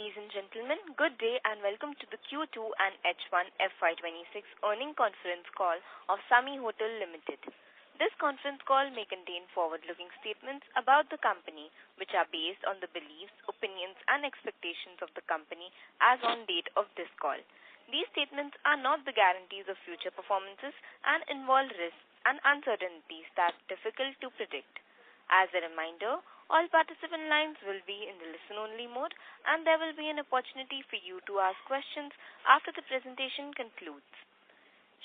Ladies and gentlemen, good day and welcome to the Q2 and H1 FY26 earnings conference call of Samhi Hotel Limited. This conference call may contain forward-looking statements about the company, which are based on the beliefs, opinions, and expectations of the company as on date of this call. These statements are not the guarantees of future performances and involve risks and uncertainties that are difficult to predict. As a reminder, all participant lines will be in the listen-only mode, and there will be an opportunity for you to ask questions after the presentation concludes.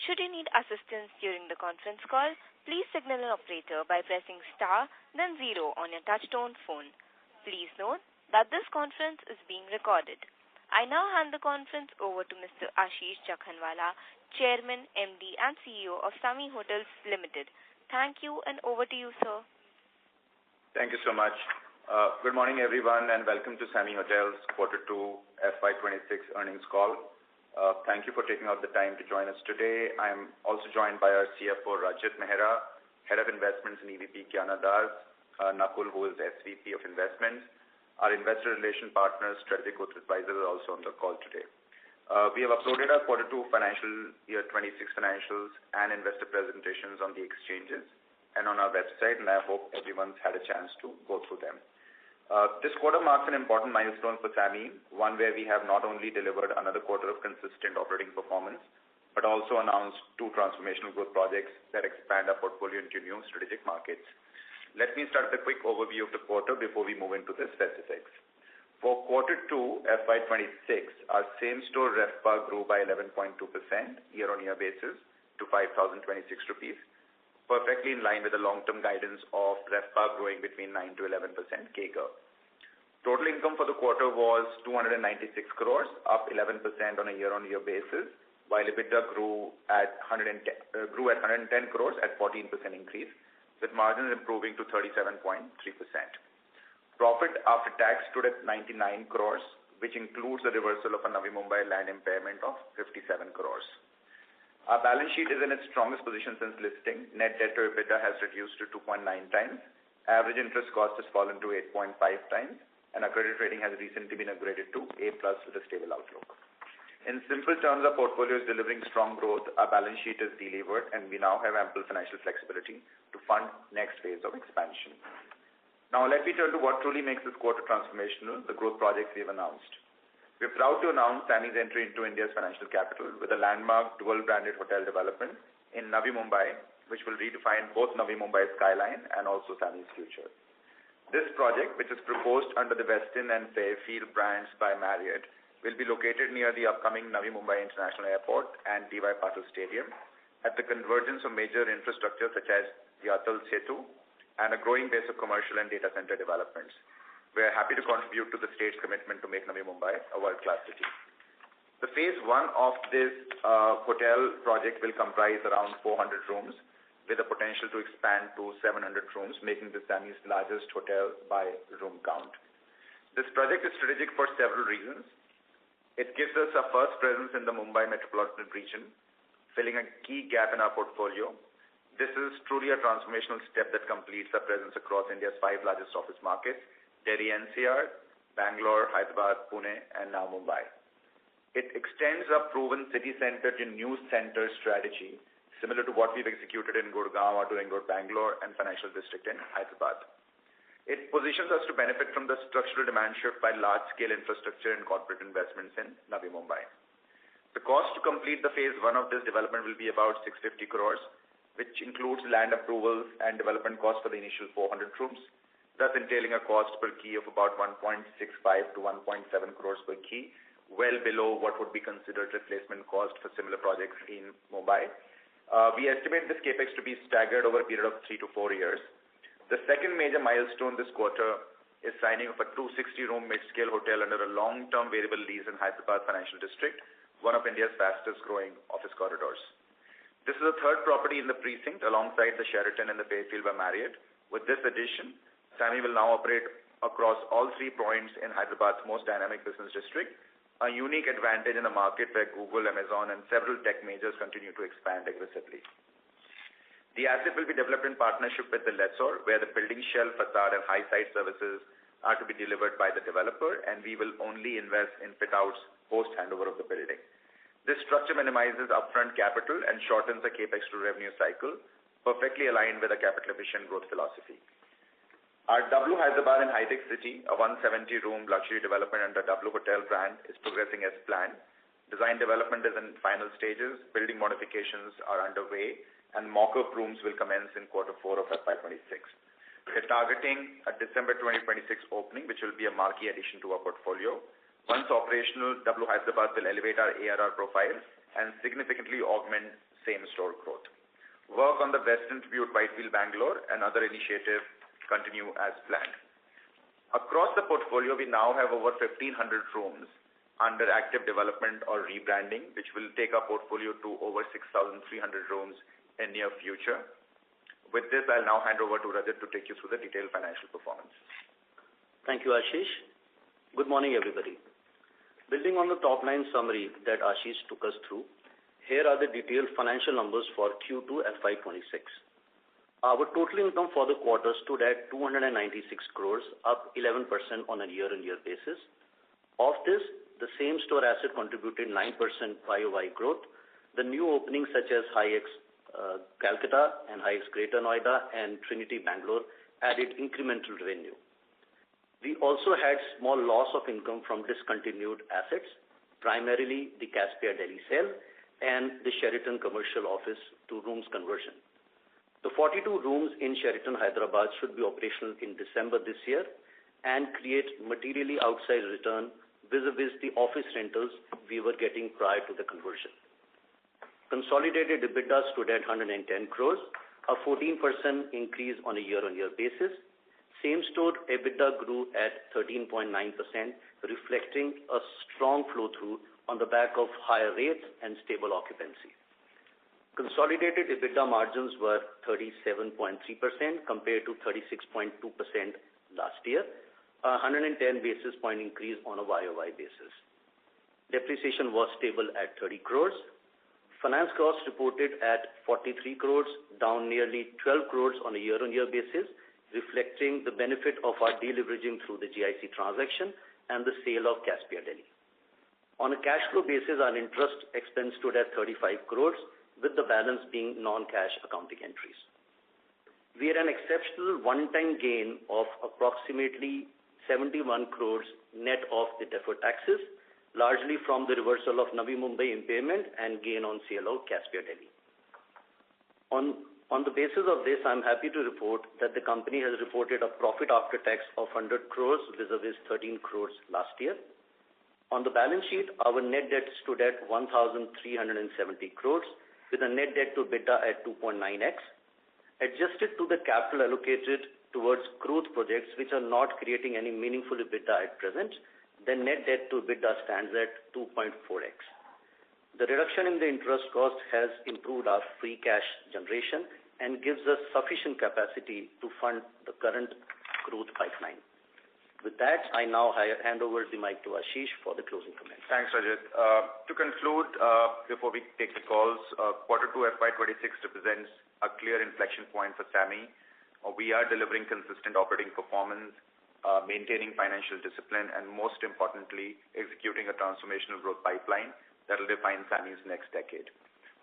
Should you need assistance during the conference call, please signal an operator by pressing star, then 0 on your touch-tone phone. Please note that this conference is being recorded. I now hand the conference over to Mr. Ashish Jakhanwala, Chairman, MD, and CEO of Samhi Hotels Limited. Thank you, and over to you, sir. Thank you so much. Good morning, everyone, and welcome to Samhi Hotels Q2 FY26 earnings call. Thank you for taking out the time to join us today. I am also joined by our CFO, Rajat Mehra, Head of Investments and EVP, Kiana Das, Nakul, who is SVP of Investments. Our investor relation partner, Strategic Growth Advisors, are also on the call today. We have uploaded our Q2 financial year 26 financials and investor presentations on the exchanges and on our website, and I hope everyone's had a chance to go through them. This quarter marks an important milestone for Samhi, one where we have not only delivered another quarter of consistent operating performance, but also announced 2 transformational growth projects that expand our portfolio into new strategic markets. Let me start with a quick overview of the quarter before we move into the specifics. For Q2 FY26, our same-store RevPAR grew by 11.2% year-on-year basis to 5,026 rupees, perfectly in line with the long-term guidance of RevPAR growing between 9 to 11% CAGR. Total income for the quarter was 296 crores, up 11% on a year-on-year basis, while EBITDA grew at 110 crores at 14% increase, with margins improving to 37.3%. Profit after tax stood at 99 crores, which includes the reversal of a Navi Mumbai land impairment of 57 crores. Our balance sheet is in its strongest position since listing. Net debt to EBITDA has reduced to 2.9 times. Average interest cost has fallen to 8.5 times, and our credit rating has recently been upgraded to A+ with a stable outlook. In simple terms, our portfolio is delivering strong growth, our balance sheet is delevered, and we now have ample financial flexibility to fund next phase of expansion. Now, let me turn to what truly makes this quarter transformational, the growth projects we have announced. We are proud to announce Samhi's entry into India's financial capital with a landmark dual-branded hotel development in Navi Mumbai, which will redefine both Navi Mumbai skyline and also Samhi's future. This project, which is proposed under the Westin and Fairfield brands by Marriott, will be located near the upcoming Navi Mumbai International Airport and D.Y. Patil Stadium at the convergence of major infrastructure such as the Atal Setu and a growing base of commercial and data center developments. We are happy to contribute to the state's commitment to make Navi Mumbai a world-class city. The phase 1 of this hotel project will comprise around 400 rooms with the potential to expand to 700 rooms, making this Samhi's largest hotel by room count. This project is strategic for several reasons. It gives us a first presence in the Mumbai metropolitan region, filling a key gap in our portfolio. This is truly a transformational step that completes our presence across India's 5 largest office markets, Delhi NCR, Bangalore, Hyderabad, Pune, and now Mumbai. It extends our proven city center to new center strategy, similar to what we've executed in Gurgaon or Ring Road, Bangalore, and Financial District in Hyderabad. It positions us to benefit from the structural demand shift by large-scale infrastructure and corporate investments in Navi Mumbai. The cost to complete the phase 1 of this development will be about 650 crores, which includes land approvals and development costs for the initial 400 rooms, thus entailing a cost per key of about 1.65 to 1.7 crores per key, well below what would be considered replacement cost for similar projects in Mumbai. We estimate this capex to be staggered over a period of 3 to 4 years. The second major milestone this quarter is signing of a 260-room mid-scale hotel under a long-term variable lease in Hyderabad Financial District, one of India's fastest-growing office corridors. This is the third property in the precinct alongside the Sheraton and the Fairfield by Marriott. With this addition, Samhi will now operate across all 3 points in Hyderabad's most dynamic business district, a unique advantage in a market where Google, Amazon, and several tech majors continue to expand aggressively. The asset will be developed in partnership with the lessor, where the building shell, facade, and high-side services are to be delivered by the developer, and we will only invest in fit-outs post handover of the building. This structure minimizes upfront capital and shortens the capex to revenue cycle, perfectly aligned with a capital-efficient growth philosophy. Our W Hyderabad in High-Tech City, a 170-room luxury development under W Hotel brand, is progressing as planned. Design development is in final stages, building modifications are underway, and mock-up rooms will commence in Q4 of FY26. We're targeting a December 2026 opening, which will be a marquee addition to our portfolio. Once operational, W Hyderabad will elevate our ARR profile and significantly augment same-store growth. Work on the Western Tribute Whitefield Bangalore and other initiatives continue as planned. Across the portfolio, we now have over 1,500 rooms under active development or rebranding, which will take our portfolio to over 6,300 rooms in near future. With this, I'll now hand over to Rajat to take you through the detailed financial performance. Thank you, Ashish. Good morning, everybody. Building on the top-line summary that Ashish took us through, here are the detailed financial numbers for Q2FY26. Our total income for the quarter stood at 296 crores, up 11% on a year-on-year basis. Of this, the same-store asset contributed 9% YOY growth. The new openings such as HIX Calcutta and HIX Greater Noida and Trinity Bangalore added incremental revenue. We also had small loss of income from discontinued assets, primarily the Caspia Delhi sale and the Sheraton commercial office to rooms conversion. The 42 rooms in Sheraton Hyderabad should be operational in December this year and create materially outsized return vis-a-vis the office rentals we were getting prior to the conversion. Consolidated EBITDA stood at 110 crores, a 14% increase on a year-on-year basis. Same-store EBITDA grew at 13.9%, reflecting a strong flow-through on the back of higher rates and stable occupancy. Consolidated EBITDA margins were 37.3% compared to 36.2% last year, a 110 basis point increase on a YOY basis. Depreciation was stable at 30 crores. Finance costs reported at 43 crores, down nearly 12 crores on a year-on-year basis, reflecting the benefit of our deleveraging through the GIC transaction and the sale of Caspia Delhi. On a cash flow basis, our interest expense stood at 35 crores, with the balance being non-cash accounting entries. We had an exceptional one-time gain of approximately 71 crores net of the deferred taxes, largely from the reversal of Navi Mumbai impairment and gain on sale of Caspia Delhi. On the basis of this, I'm happy to report that the company has reported a profit after tax of 100 crores vis-a-vis 13 crores last year. On the balance sheet, our net debt stood at 1,370 crores, with a net debt to EBITDA at 2.9x. Adjusted to the capital allocated towards growth projects which are not creating any meaningful EBITDA at present, the net debt to EBITDA stands at 2.4x. The reduction in the interest cost has improved our free cash generation and gives us sufficient capacity to fund the current growth pipeline. With that, I now hand over the mic to Ashish for the closing comments. Thanks, Rajat. To conclude, before we take the calls, Q2 FY26 represents a clear inflection point for Samhi. We are delivering consistent operating performance, maintaining financial discipline, and most importantly, executing a transformational growth pipeline that will define Samhi's next decade.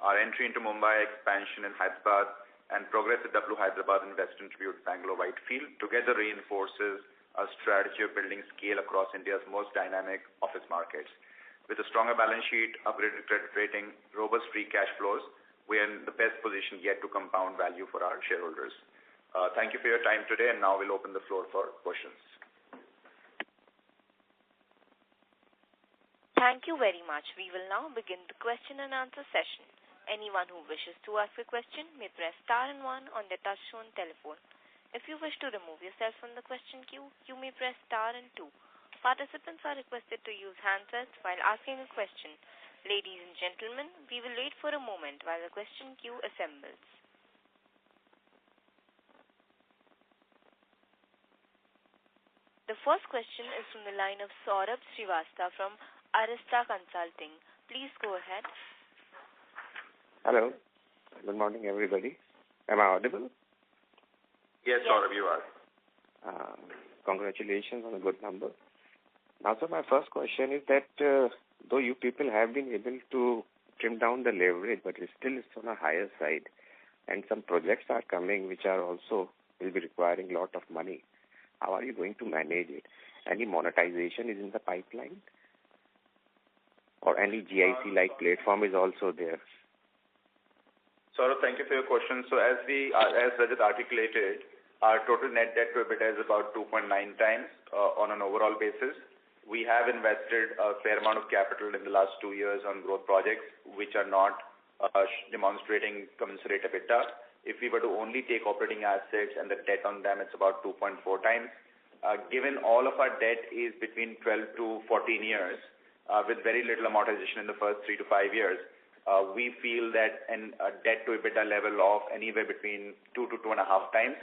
Our entry into Mumbai, expansion in Hyderabad, and progress at W Hyderabad and Western Tribute Bangalore Whitefield together reinforces our strategy of building scale across India's most dynamic office markets. With a stronger balance sheet, upgraded credit rating, robust free cash flows, we are in the best position yet to compound value for our shareholders. Thank you for your time today, and now we'll open the floor for questions. Thank you very much. We will now begin the question and answer session. Anyone who wishes to ask a question may press star and 1 on their touch-tone telephone. If you wish to remove yourself from the question queue, you may press star and 2. Participants are requested to use handsets while asking a question. Ladies and gentlemen, we will wait for a moment while the question queue assembles. The first question is from the line of Saurabh Srivastava from Arista Consulting. Please go ahead. Hello. Good morning, everybody. Am I audible? Yes, Saurabh, you are. congratulations on a good number. Now, sir, my first question is that though you people have been able to trim down the leverage, but it's still on a higher side, and some projects are coming which are also will be requiring a lot of money. How are you going to manage it? Any monetization is in the pipeline? Or any GIC-like platform is also there? Saurabh, thank you for your question. So as Rajat articulated, our total net debt to EBITDA is about 2.9 times on an overall basis. We have invested a fair amount of capital in the last 2 years on growth projects which are not demonstrating commensurate EBITDA. If we were to only take operating assets and the debt on them, it's about 2.4 times. Given all of our debt is between 12 to 14 years, with very little amortization in the first 3 to 5 years, we feel that a debt to EBITDA level of anywhere between 2 to 2.5 times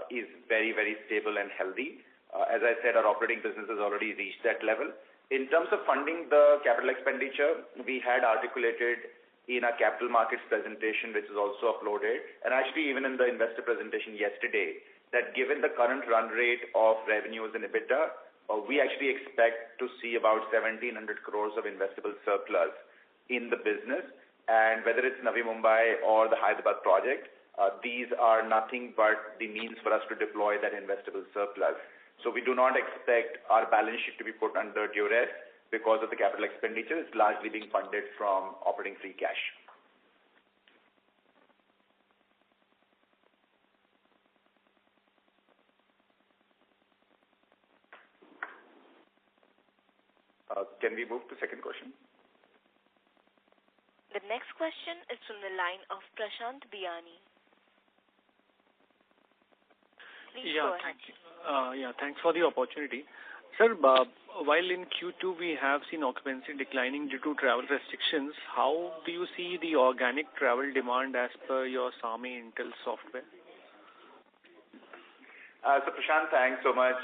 is very, very stable and healthy. As I said, our operating business has already reached that level. In terms of funding the capital expenditure, we had articulated in our capital markets presentation, which is also uploaded, and actually even in the investor presentation yesterday, that given the current run rate of revenues and EBITDA, we actually expect to see about 1,700 crores of investable surplus in the business. And whether it's Navi Mumbai or the Hyderabad project, these are nothing but the means for us to deploy that investable surplus. So we do not expect our balance sheet to be put under duress because of the capital expenditure. It's largely being funded from operating free cash. Can we move to second question? The next question is from the line of Prashant Biyani. Please go ahead. Thank you. Thanks for the opportunity. Sir, while in Q2 we have seen occupancy declining due to travel restrictions, how do you see the organic travel demand as per your Samhi Intel software? So Prashant, thanks so much.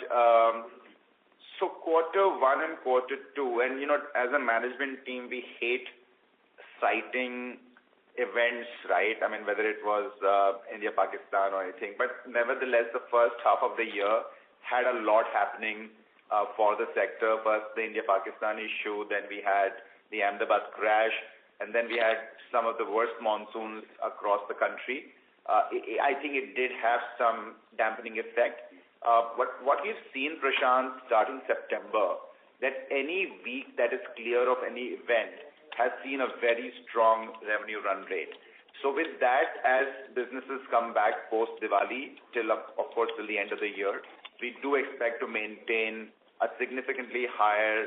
So quarter one and quarter two, and as a management team, we hate citing events, right? I mean, whether it was India, Pakistan or anything, but nevertheless, the first half of the year had a lot happening for the sector. First, the India-Pakistan issue, then we had the Ahmedabad crash, and then we had some of the worst monsoons across the country. I think it did have some dampening effect. But what we've seen, Prashant, starting September, that any week that is clear of any event has seen a very strong revenue run rate. So with that, as businesses come back post-Diwali, till of course till the end of the year, we do expect to maintain a significantly higher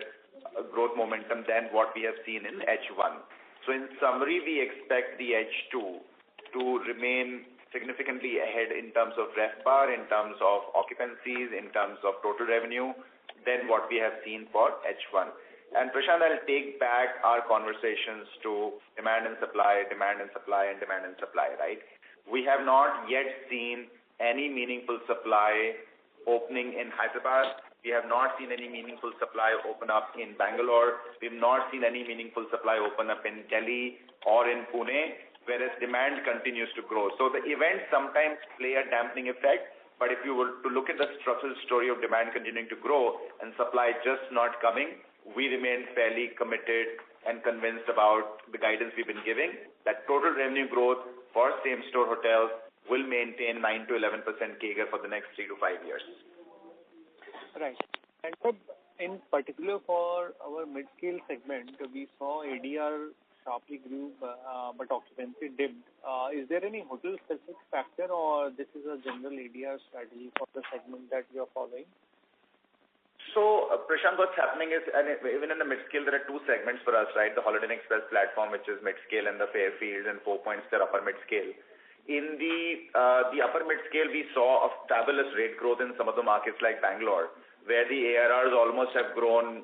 growth momentum than what we have seen in H1. So in summary, we expect the H2 to remain significantly ahead in terms of RevPAR, in terms of occupancies, in terms of total revenue than what we have seen for H1. And Prashant, I'll take back our conversations to demand and supply, right? We have not yet seen any meaningful supply opening in Hyderabad. We have not seen any meaningful supply open up in Bangalore. We have not seen any meaningful supply open up in Delhi or in Pune, whereas demand continues to grow. So the events sometimes play a dampening effect, but if you were to look at the structural story of demand continuing to grow and supply just not coming, we remain fairly committed and convinced about the guidance we've been giving, that total revenue growth for same-store hotels will maintain 9 to 11% CAGR for the next 3 to 5 years. Right. And in particular for our mid-scale segment, we saw ADR sharply grew, but occupancy dipped. Is there any hotel-specific factor, or this is a general ADR strategy for the segment that you are following? So, Prashant, what's happening is, and even in the mid-scale, there are two segments for us, right? The Holiday Inn Express platform, which is mid-scale, and the Fairfield and 4 Points, they're upper mid-scale. In the upper mid-scale, we saw a fabulous rate growth in some of the markets like Bangalore, where the ARRs almost have grown,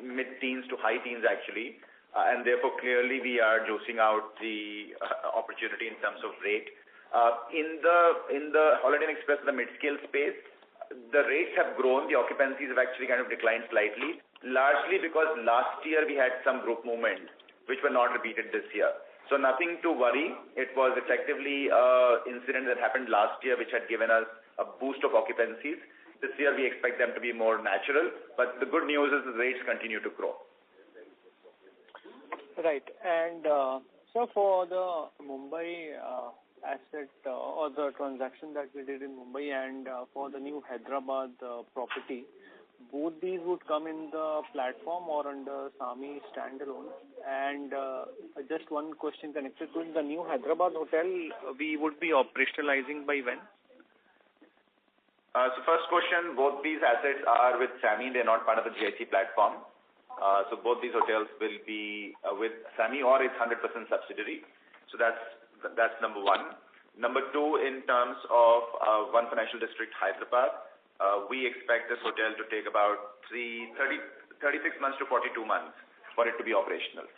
mid-teens to high teens actually, and therefore clearly we are juicing out the opportunity in terms of rate. In the Holiday Inn Express, the mid-scale space, the rates have grown, the occupancies have actually kind of declined slightly, largely because last year we had some group movement which were not repeated this year. So nothing to worry. It was effectively an incident that happened last year which had given us a boost of occupancies. This year we expect them to be more natural, but the good news is the rates continue to grow. Right. And so for the Mumbai asset or the transaction that we did in Mumbai and for the new Hyderabad property, both these would come in the platform or under Samhi standalone. And just one question connected to it, the new Hyderabad hotel, we would be operationalizing by when? So first question, both these assets are with Samhi. They're not part of the GIC platform. So both these hotels will be with Samhi or its 100% subsidiary. So that's number one. Number two, in terms of One Financial District, Hyderabad, we expect this hotel to take about 36 months to 42 months for it to be operational.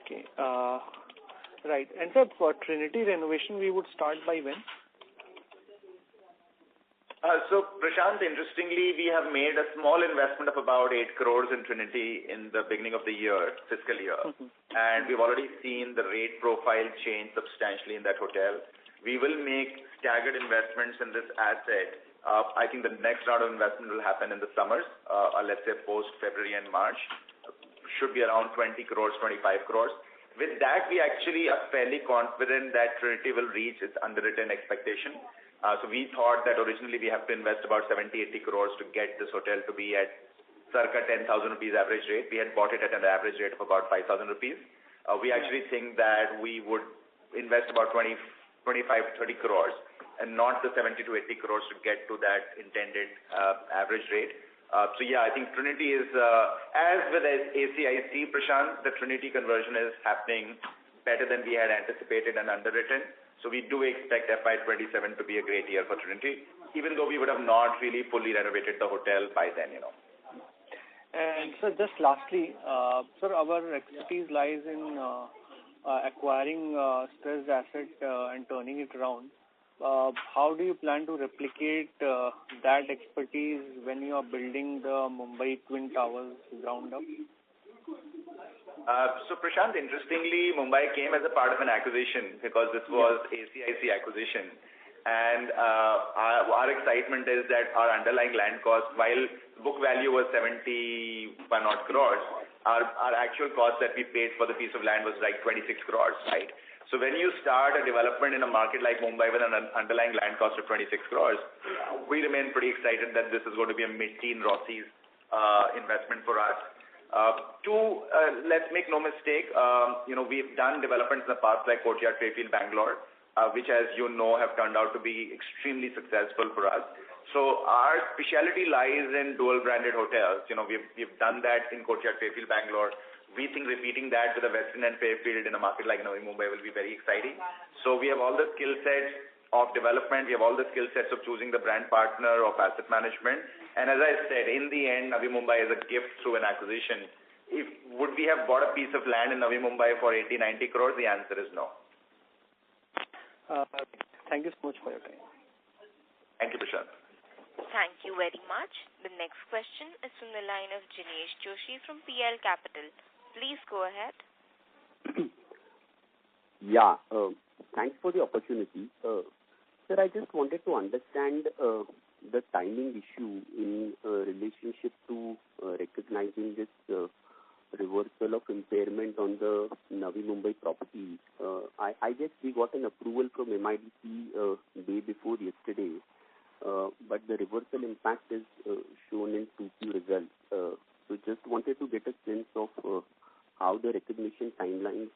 Okay. Right. And so for Trinity renovation, we would start by when? So, Prashant, interestingly, we have made a small investment of about 8 crores in Trinity in the beginning of the year, fiscal year. And we've already seen the rate profile change substantially in that hotel. We will make staggered investments in this asset. I think the next round of investment will happen in the summers, let's say post-February and March. Should be around 20 crores, 25 crores. With that, we actually are fairly confident that Trinity will reach its underwritten expectation. So we thought that originally we have to invest about 70-80 crores to get this hotel to be at circa 10,000 rupees average rate. We had bought it at an average rate of about 5,000 rupees. We actually think that we would invest about 25-30 crores and not the 70-80 crores to get to that intended average rate. So yeah, I think Trinity is, as with ACIC, Prashant, the Trinity conversion is happening better than we had anticipated and underwritten. So we do expect FY27 to be a great year for Trinity, even though we would have not really fully renovated the hotel by then, And so just lastly, sir, our expertise lies in acquiring stressed asset and turning it around. How do you plan to replicate that expertise when you are building the Mumbai Twin Towers ground up? So Prashant, interestingly, Mumbai came as a part of an acquisition because this was ACIC acquisition. And our excitement is that our underlying land cost, while book value was 71 odd crores, our actual cost that we paid for the piece of land was like 26 crores, right? So when you start a development in a market like Mumbai with an underlying land cost of 26 crores, we remain pretty excited that this is going to be a mid-teen ROCEs investment for us. Let's make no mistake, we've done developments in the past like Courtyard Fairfield, Bangalore, which, as you know, have turned out to be extremely successful for us. So our specialty lies in dual-branded hotels. We've done that in Courtyard Fairfield, Bangalore. We think repeating that with a Westin and Fairfield in a market like Navi Mumbai will be very exciting. So we have all the skill sets of development. We have all the skill sets of choosing the brand partner, of asset management. And as I said, in the end, Navi Mumbai is a gift through an acquisition. Would we have bought a piece of land in Navi Mumbai for 80-90 crores? The answer is no. Thank you so much for your time. Thank you, Prashant. Thank you very much. The next question is from the line of Jinesh Joshi from PL Capital. Please go ahead. Yeah, thanks for the opportunity. Sir, I just wanted to understand the timing issue in relationship to recognizing this reversal of impairment on the Navi Mumbai property. I guess we got an approval from MIDC day before yesterday, but the reversal impact is shown in 2Q results. So just wanted to get a sense of how the recognition timelines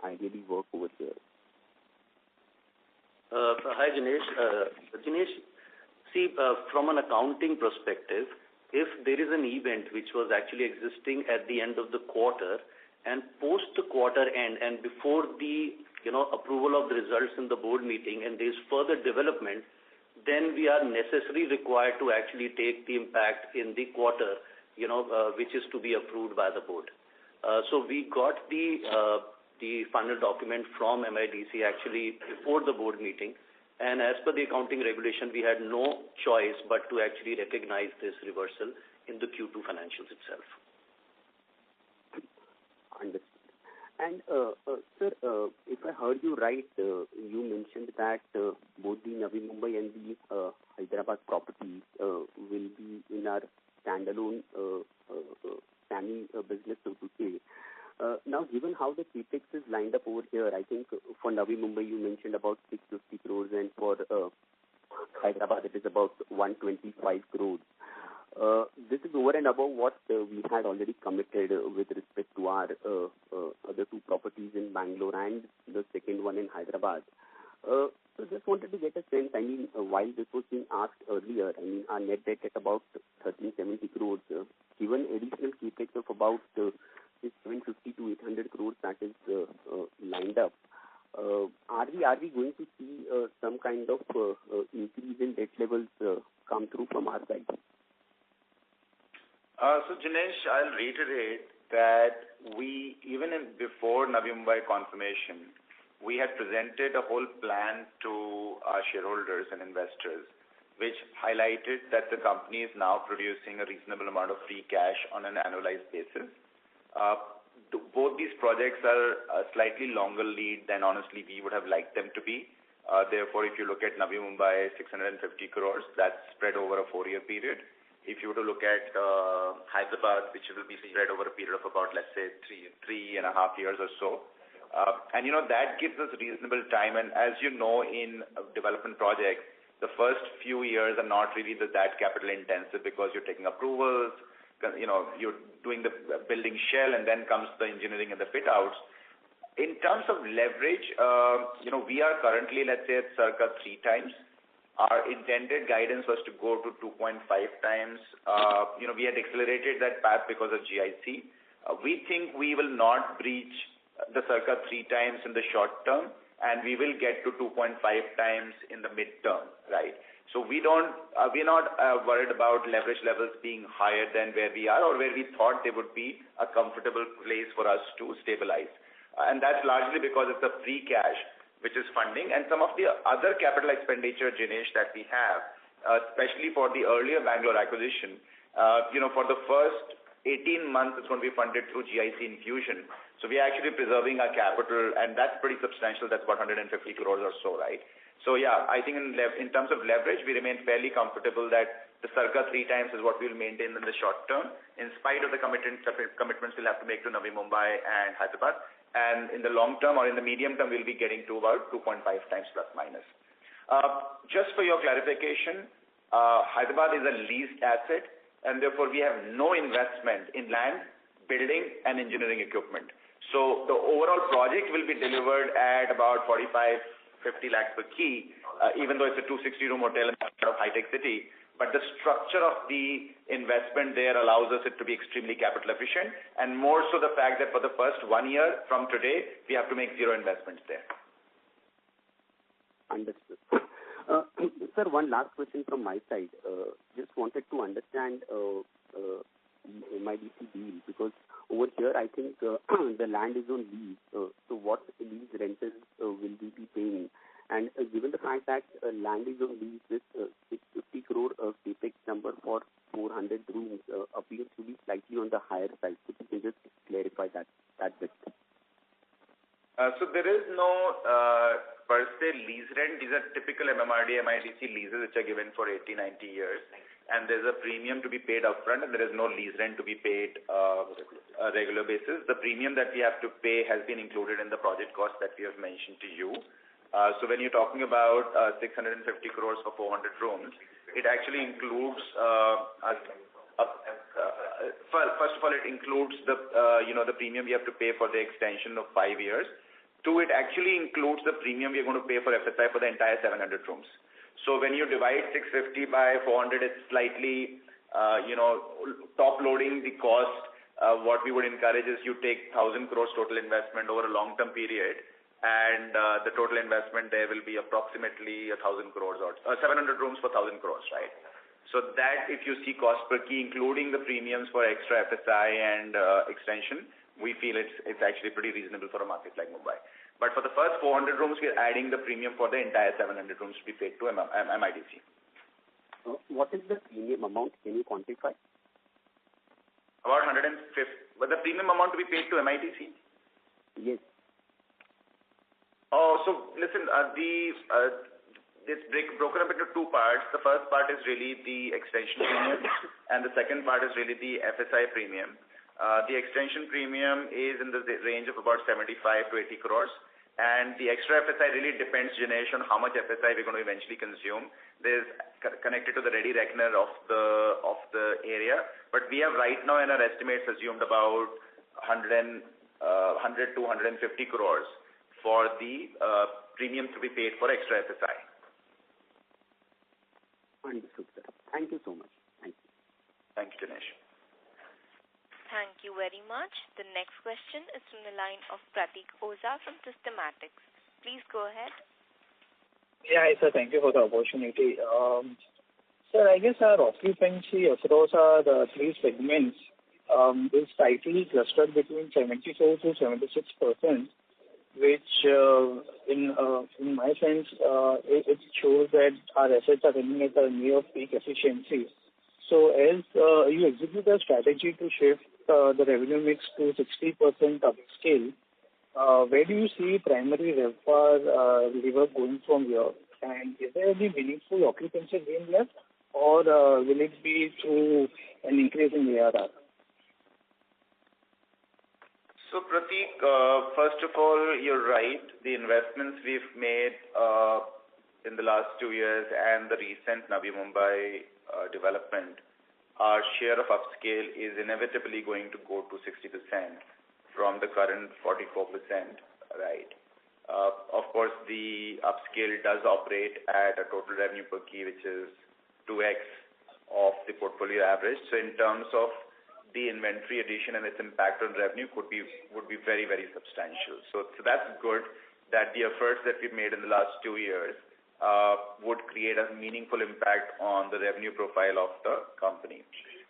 ideally work over here. Hi, Jinesh. Jinesh, see, from an accounting perspective, if there is an event which was actually existing at the end of the quarter and post the quarter end and before the approval of the results in the board meeting and there is further development, then we are necessarily required to actually take the impact in the quarter, which is to be approved by the board. So we got the final document from MIDC actually before the board meeting, and as per the accounting regulation, we had no choice but to actually recognize this reversal in the Q2 financials itself. Understood. And sir, if I heard you right, you mentioned that both the Navi Mumbai and the Hyderabad properties will be in our standalone SAMHI business, so to say. Now, given how the capex is lined up over here, I think for Navi Mumbai you mentioned about 650 crores, and for Hyderabad it is about 125 crores. This is over and above what we had already committed with respect to our other two properties in Bangalore and the second one in Hyderabad. So just wanted to get a sense, I mean, while this was being asked earlier, I mean, our net debt at about 1370 crores, given additional capex of about 750 to 800 crores that is lined up, are we going to see some kind of increase in debt levels come through from our side? So Jinesh, I'll reiterate that we, even before Navi Mumbai confirmation, we had presented a whole plan to our shareholders and investors, which highlighted that the company is now producing a reasonable amount of free cash on an annualized basis. Both these projects are slightly longer lead than honestly we would have liked them to be. Therefore, if you look at Navi Mumbai, 650 crores, that's spread over a 4-year period. If you were to look at Hyderabad, which will be spread over a period of about, let's say, 3.5 years or so. And, that gives us reasonable time. And as you know, in development projects, the first few years are not really that capital intensive because you're taking approvals, you're doing the building shell, and then comes the engineering and the fit outs. In terms of leverage, we are currently, let's say, at circa 3 times. Our intended guidance was to go to 2.5 times. We had accelerated that path because of GIC. We think we will not breach the circa 3 times in the short term, and we will get to 2.5 times in the midterm, right? So we're not worried about leverage levels being higher than where we are or where we thought they would be a comfortable place for us to stabilize. And that's largely because of the free cash, which is funding, and some of the other capital expenditure, Jinesh, that we have, especially for the earlier Bangalore acquisition. For the first 18 months, it's going to be funded through GIC infusion. So we are actually preserving our capital, and that's pretty substantial. That's about 150 crores or so, right? So yeah, I think in terms of leverage, we remain fairly comfortable that the circa 3 times is what we'll maintain in the short term, in spite of the commitments we'll have to make to Navi Mumbai and Hyderabad. And in the long term or in the medium term, we'll be getting to about 2.5 times plus minus. Just for your clarification, Hyderabad is a leased asset, and therefore we have no investment in land, building, and engineering equipment. So the overall project will be delivered at about 45-50 lakhs per key, even though it's a 260-room hotel in a high-tech city. But the structure of the investment there allows us it to be extremely capital efficient, and more so the fact that for the first 1 year from today, we have to make 0 investments there. Understood. Sir, one last question from my side. Just wanted to understand the MIDC deal, because over here I think the land is on lease. So what lease rentals will we be paying? And given the fact that land is on lease, this 650 crore capex number for 400 rooms appears to be slightly on the higher side. So you can just clarify that bit. So there is no per se lease rent. These are typical MMRD, MIDC leases which are given for 80-90 years. And there's a premium to be paid upfront, and there is no lease rent to be paid a regular basis. The premium that we have to pay has been included in the project cost that we have mentioned to you. So when you're talking about 650 crores for 400 rooms, it actually includes, first of all, it includes the premium we have to pay for the extension of 5 years. 2, it actually includes the premium we're going to pay for FSI for the entire 700 rooms. So when you divide 650 by 400, it's slightly, top loading the cost. What we would encourage is you take 1,000 crores total investment over a long-term period, and the total investment there will be approximately 1,000 crores or 700 rooms for 1,000 crores, right? So that, if you see cost per key, including the premiums for extra FSI and extension, we feel it's actually pretty reasonable for a market like Mumbai. But for the first 400 rooms, we're adding the premium for the entire 700 rooms to be paid to MIDC. What is the premium amount? Can you quantify? About 150. But the premium amount to be paid to MIDC? Yes. Oh, so listen, it's broken up into two parts. The first part is really the extension premium, and the second part is really the FSI premium. The extension premium is in the range of about 75 to 80 crores. And the extra FSI really depends, Jinesh, on how much FSI we're going to eventually consume. There's connected to the ready reckoner of the area, but we have right now in our estimates assumed about 100 to 150 crores for the premium to be paid for extra FSI. Understood, sir. Thank you so much. Thank you. Thank you, Dinesh. Thank you very much. The next question is from the line of Pratik Oza from Systematics. Please go ahead. Yeah, hi, sir. Thank you for the opportunity. Sir, I guess our occupancy across our three segments is tightly clustered between 74 to 76%, which in my sense, it shows that our assets are running at a near peak efficiency. So as you execute a strategy to shift the revenue mix to 60% upscale, where do you see primary RevPAR lever going from here? And is there any meaningful occupancy gain left, or will it be through an increase in ARR? So, Pratik, first of all, you're right. The investments we've made in the last 2 years and the recent Navi Mumbai development, our share of upscale is inevitably going to go to 60% from the current 44%, right? Of course, the upscale does operate at a total revenue per key, which is 2x of the portfolio average. So in terms of the inventory addition and its impact on revenue would be very, very substantial. So that's good that the efforts that we've made in the last 2 years would create a meaningful impact on the revenue profile of the company.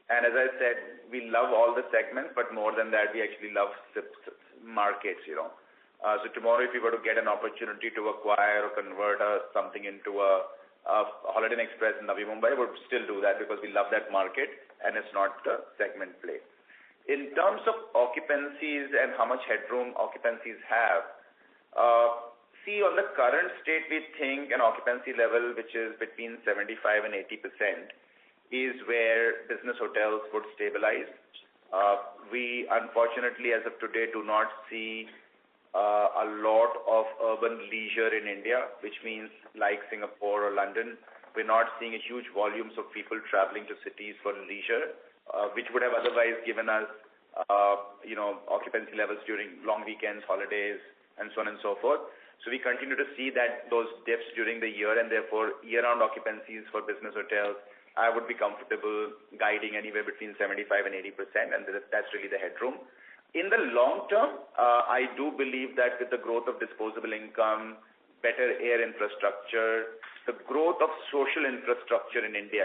And as I said, we love all the segments, but more than that, we actually love markets, So tomorrow, if we were to get an opportunity to acquire or convert something into a Holiday Inn Express in Navi Mumbai, we would still do that because we love that market and it's not the segment play. In terms of occupancies and how much headroom occupancies have, see on the current state, we think an occupancy level which is between 75 and 80% is where business hotels would stabilize. We unfortunately, as of today, do not see a lot of urban leisure in India, which means like Singapore or London. We're not seeing a huge volumes of people traveling to cities for leisure, which would have otherwise given us, occupancy levels during long weekends, holidays, and so on and so forth. So we continue to see that those dips during the year, and therefore year-round occupancies for business hotels, I would be comfortable guiding anywhere between 75 and 80%, and that's really the headroom. In the long term, I do believe that with the growth of disposable income, better air infrastructure, the growth of social infrastructure in India,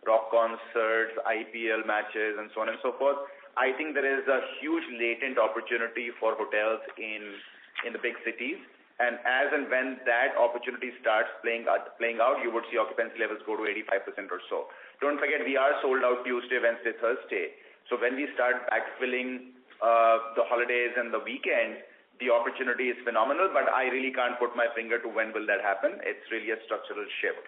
rock concerts, IPL matches, and so on and so forth, I think there is a huge latent opportunity for hotels in the big cities. And as and when that opportunity starts playing out, you would see occupancy levels go to 85% or so. Don't forget, we are sold out Tuesday, Wednesday, Thursday. So when we start backfilling the holidays and the weekends, the opportunity is phenomenal, but I really can't put my finger to when will that happen. It's really a structural shift.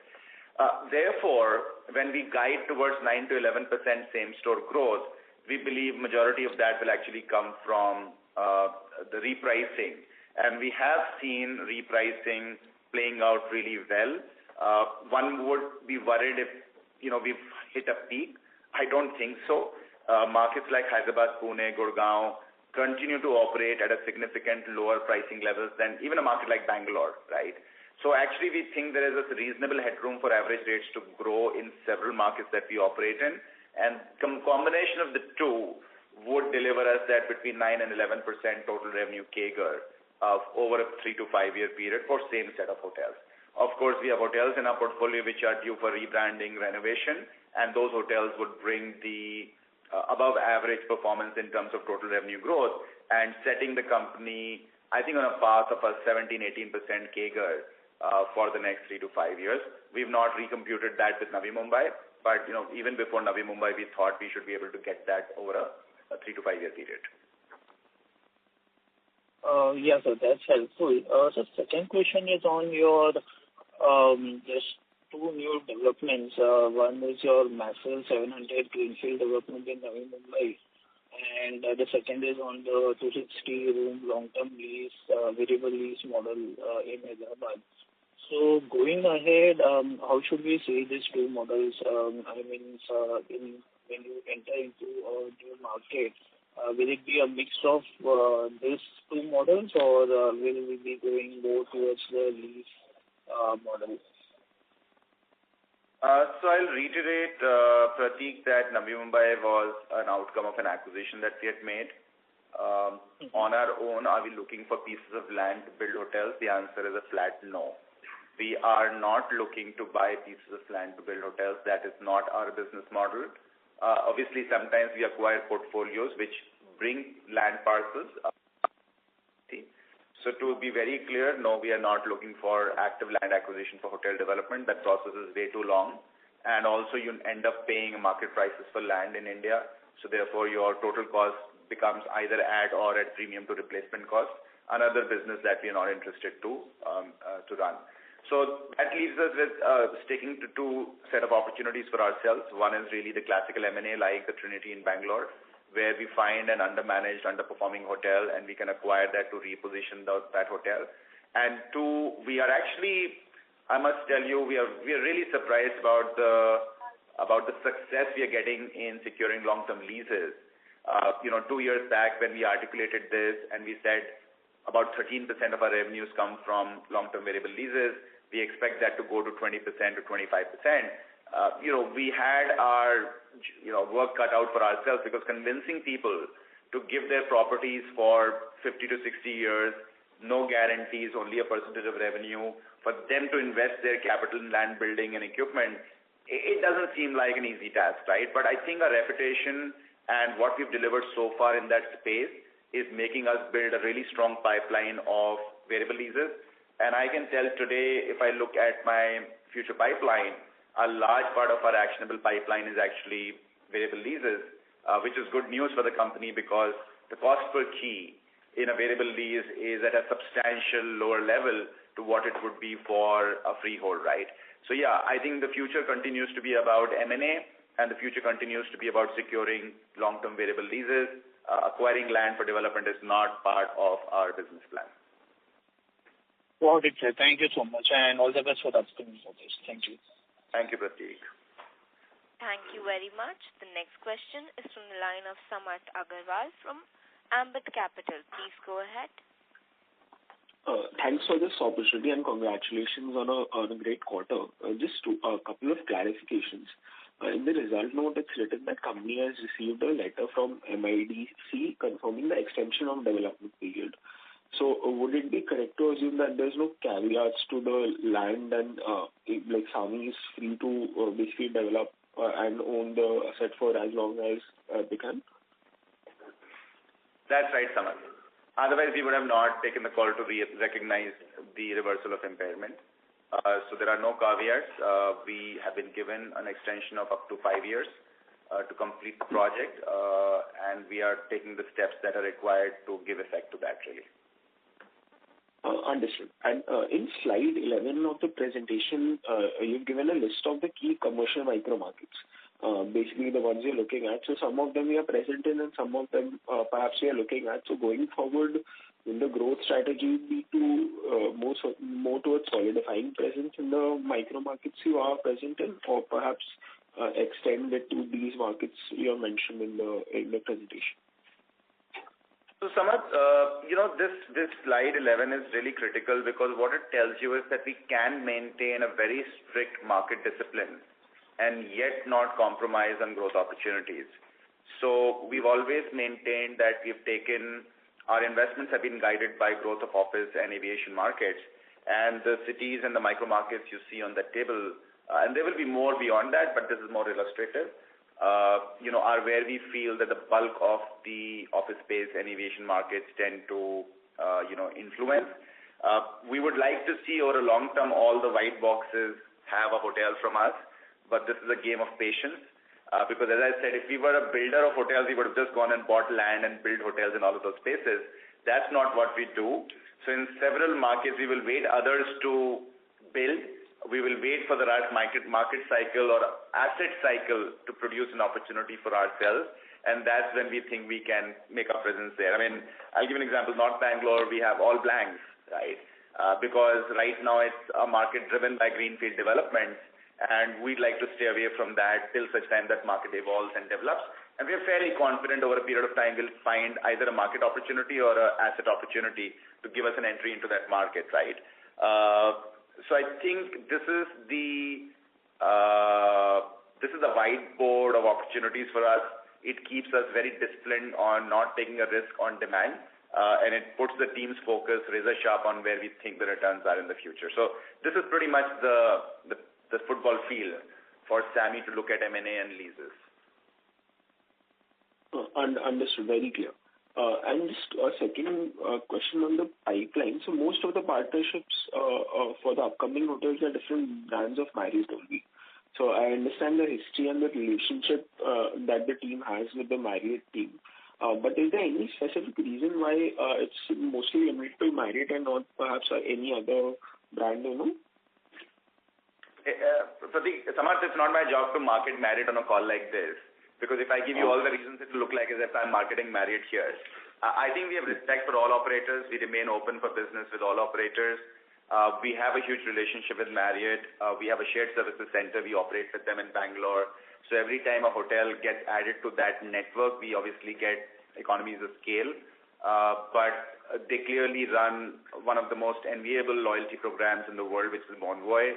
Therefore, when we guide towards 9 to 11% same-store growth, we believe majority of that will actually come from the repricing. And we have seen repricing playing out really well. One would be worried if, we've hit a peak. I don't think so. Markets like Hyderabad, Pune, Gurgaon continue to operate at a significant lower pricing levels than even a market like Bangalore, right? So actually we think there is a reasonable headroom for average rates to grow in several markets that we operate in. And combination of the two would deliver us that between 9 and 11% total revenue CAGR of over a 3 to 5 year period for same set of hotels. Of course, we have hotels in our portfolio which are due for rebranding, renovation, and those hotels would bring the above average performance in terms of total revenue growth and setting the company, I think, on a path of a 17-18% CAGR for the next 3 to 5 years. We've not recomputed that with Navi Mumbai, but even before Navi Mumbai, we thought we should be able to get that over a 3 to 5 year period. Yeah, so that's helpful. So second question is on your just two new developments. One is your massive 700 greenfield development in Navi Mumbai, and the second is on the 260-room long-term lease, variable lease model in Hyderabad. So going ahead, how should we see these two models? I mean, when you enter into a new market, will it be a mix of these two models, or will we be going more towards the lease model? So I'll reiterate, Prateek, that Navi Mumbai was an outcome of an acquisition that we had made. On our own, are we looking for pieces of land to build hotels? The answer is a flat no. We are not looking to buy pieces of land to build hotels. That is not our business model. Obviously, sometimes we acquire portfolios which bring land parcels. So to be very clear, no, we are not looking for active land acquisition for hotel development. That process is way too long. And also you end up paying market prices for land in India. So therefore your total cost becomes either at or at premium to replacement cost. Another business that we are not interested to run. So that leaves us with sticking to two set of opportunities for ourselves. One is really the classical M&A like the Trinity in Bangalore, where we find an undermanaged, underperforming hotel and we can acquire that to reposition that hotel. And two, we are actually, I must tell you, we are really surprised about the success we are getting in securing long-term leases. 2 years back when we articulated this and we said about 13% of our revenues come from long-term variable leases, we expect that to go to 20% to 25%. We had our work cut out for ourselves because convincing people to give their properties for 50 to 60 years, no guarantees, only a percentage of revenue, for them to invest their capital in land building and equipment, it doesn't seem like an easy task, right? But I think our reputation and what we've delivered so far in that space is making us build a really strong pipeline of variable leases. And I can tell today, if I look at my future pipeline, a large part of our actionable pipeline is actually variable leases, which is good news for the company because the cost per key in a variable lease is at a substantial lower level to what it would be for a freehold, right? So yeah, I think the future continues to be about M&A and the future continues to be about securing long-term variable leases. Acquiring land for development is not part of our business plan. Got it, sir. Thank you so much, and all the best for the upcoming quarters. Thank you. Thank you, Prateek. Thank you very much. The next question is from the line of Samarth Agarwal from Ambit Capital. Please go ahead. Thanks for this opportunity and congratulations on a great quarter. Just a couple of clarifications. In the result note, it's written that company has received a letter from MIDC confirming the extension of development period. So would it be correct to assume that there's no caveats to the land and like Samhi is free to basically develop and own the asset for as long as they can? That's right, Samarth. Otherwise, we would have not taken the call to recognize the reversal of impairment. So there are no caveats. We have been given an extension of up to 5 years to complete the project, and we are taking the steps that are required to give effect to that, really. Understood. And in slide 11 of the presentation, you've given a list of the key commercial micro markets, basically the ones you're looking at. So some of them we are present in and some of them perhaps we are looking at. So going forward, will the growth strategy be to more towards solidifying presence in the micro markets you are present in, or perhaps extend it to these markets you have mentioned in the presentation? So Samarth, this slide 11 is really critical because what it tells you is that we can maintain a very strict market discipline and yet not compromise on growth opportunities. So we've always maintained that our investments have been guided by growth of office and aviation markets, and the cities and the micro markets you see on that table, and there will be more beyond that, but this is more illustrative, are where we feel that the bulk of the office space and aviation markets tend to, influence. We would like to see over a long term all the white boxes have a hotel from us, but this is a game of patience. Because as I said, if we were a builder of hotels, we would have just gone and bought land and built hotels in all of those spaces. That's not what we do. So in several markets, we will wait others to build. We will wait for the right market cycle or asset cycle to produce an opportunity for ourselves, and that's when we think we can make our presence there. I mean, I'll give an example. North Bangalore, we have all blanks, right? Because right now it's a market driven by greenfield development, and we'd like to stay away from that till such time that market evolves and develops. And we're fairly confident over a period of time we'll find either a market opportunity or an asset opportunity to give us an entry into that market, right? So I think this is the whiteboard of opportunities for us. It keeps us very disciplined on not taking a risk on demand, and it puts the team's focus razor sharp on where we think the returns are in the future. So this is pretty much the football field for Samhi to look at M&A and leases. Understood. Very clear. And just a second question on the pipeline. So most of the partnerships for the upcoming hotels are different brands of Marriott only. So I understand the history and the relationship that the team has with the Marriott team. But is there any specific reason why it's mostly limited to Marriott and not perhaps any other brand, Samarth, it's not my job to market Marriott on a call like this. Because if I give you all the reasons, it will look like as if I'm marketing Marriott here. I think we have respect for all operators. We remain open for business with all operators. We have a huge relationship with Marriott. We have a shared services center. We operate with them in Bangalore. So every time a hotel gets added to that network, we obviously get economies of scale. But they clearly run one of the most enviable loyalty programs in the world, which is Bonvoy.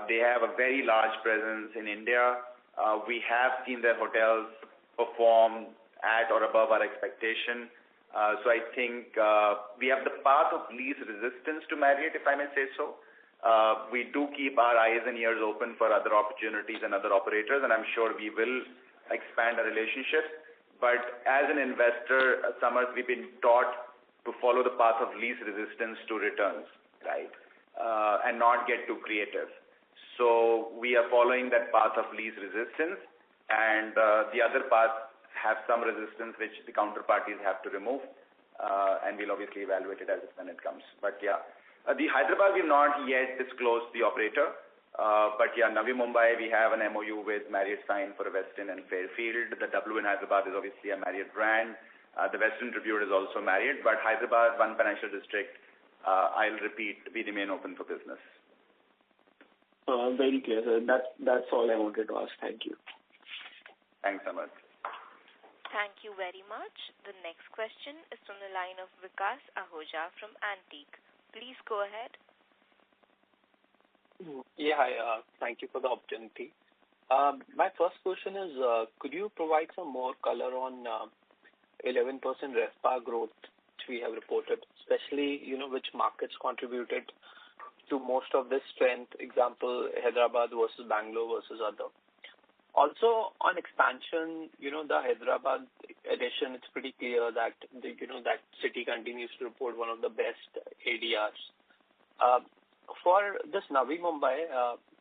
They have a very large presence in India. We have seen their hotels perform at or above our expectation. So I think we have the path of least resistance to Marriott, if I may say so. We do keep our eyes and ears open for other opportunities and other operators, and I'm sure we will expand our relationship. But as an investor, Samarth, we've been taught to follow the path of least resistance to returns, right? And not get too creative. So we are following that path of least resistance, and the other path have some resistance which the counterparties have to remove, and we'll obviously evaluate it as when it comes. But yeah, the Hyderabad we've not yet disclosed the operator, but yeah, Navi Mumbai we have an MOU with Marriott signed for a Westin and Fairfield. The W in Hyderabad is obviously a Marriott brand. The Western Tribute is also Marriott, but Hyderabad, one financial district, I'll repeat, we remain open for business. Very clear, sir. That's all I wanted to ask. Thank you. Thanks, Samarth. Thank you very much. The next question is from the line of Vikas Ahoja from Antique. Please go ahead. Yeah, hi. Thank you for the opportunity. My first question is, could you provide some more color on 11% RevPAR growth which we have reported, especially, which markets contributed to most of this strength, example, Hyderabad versus Bangalore versus other. Also, on expansion, the Hyderabad edition, it's pretty clear that, that city continues to report one of the best ADRs. For this Navi Mumbai,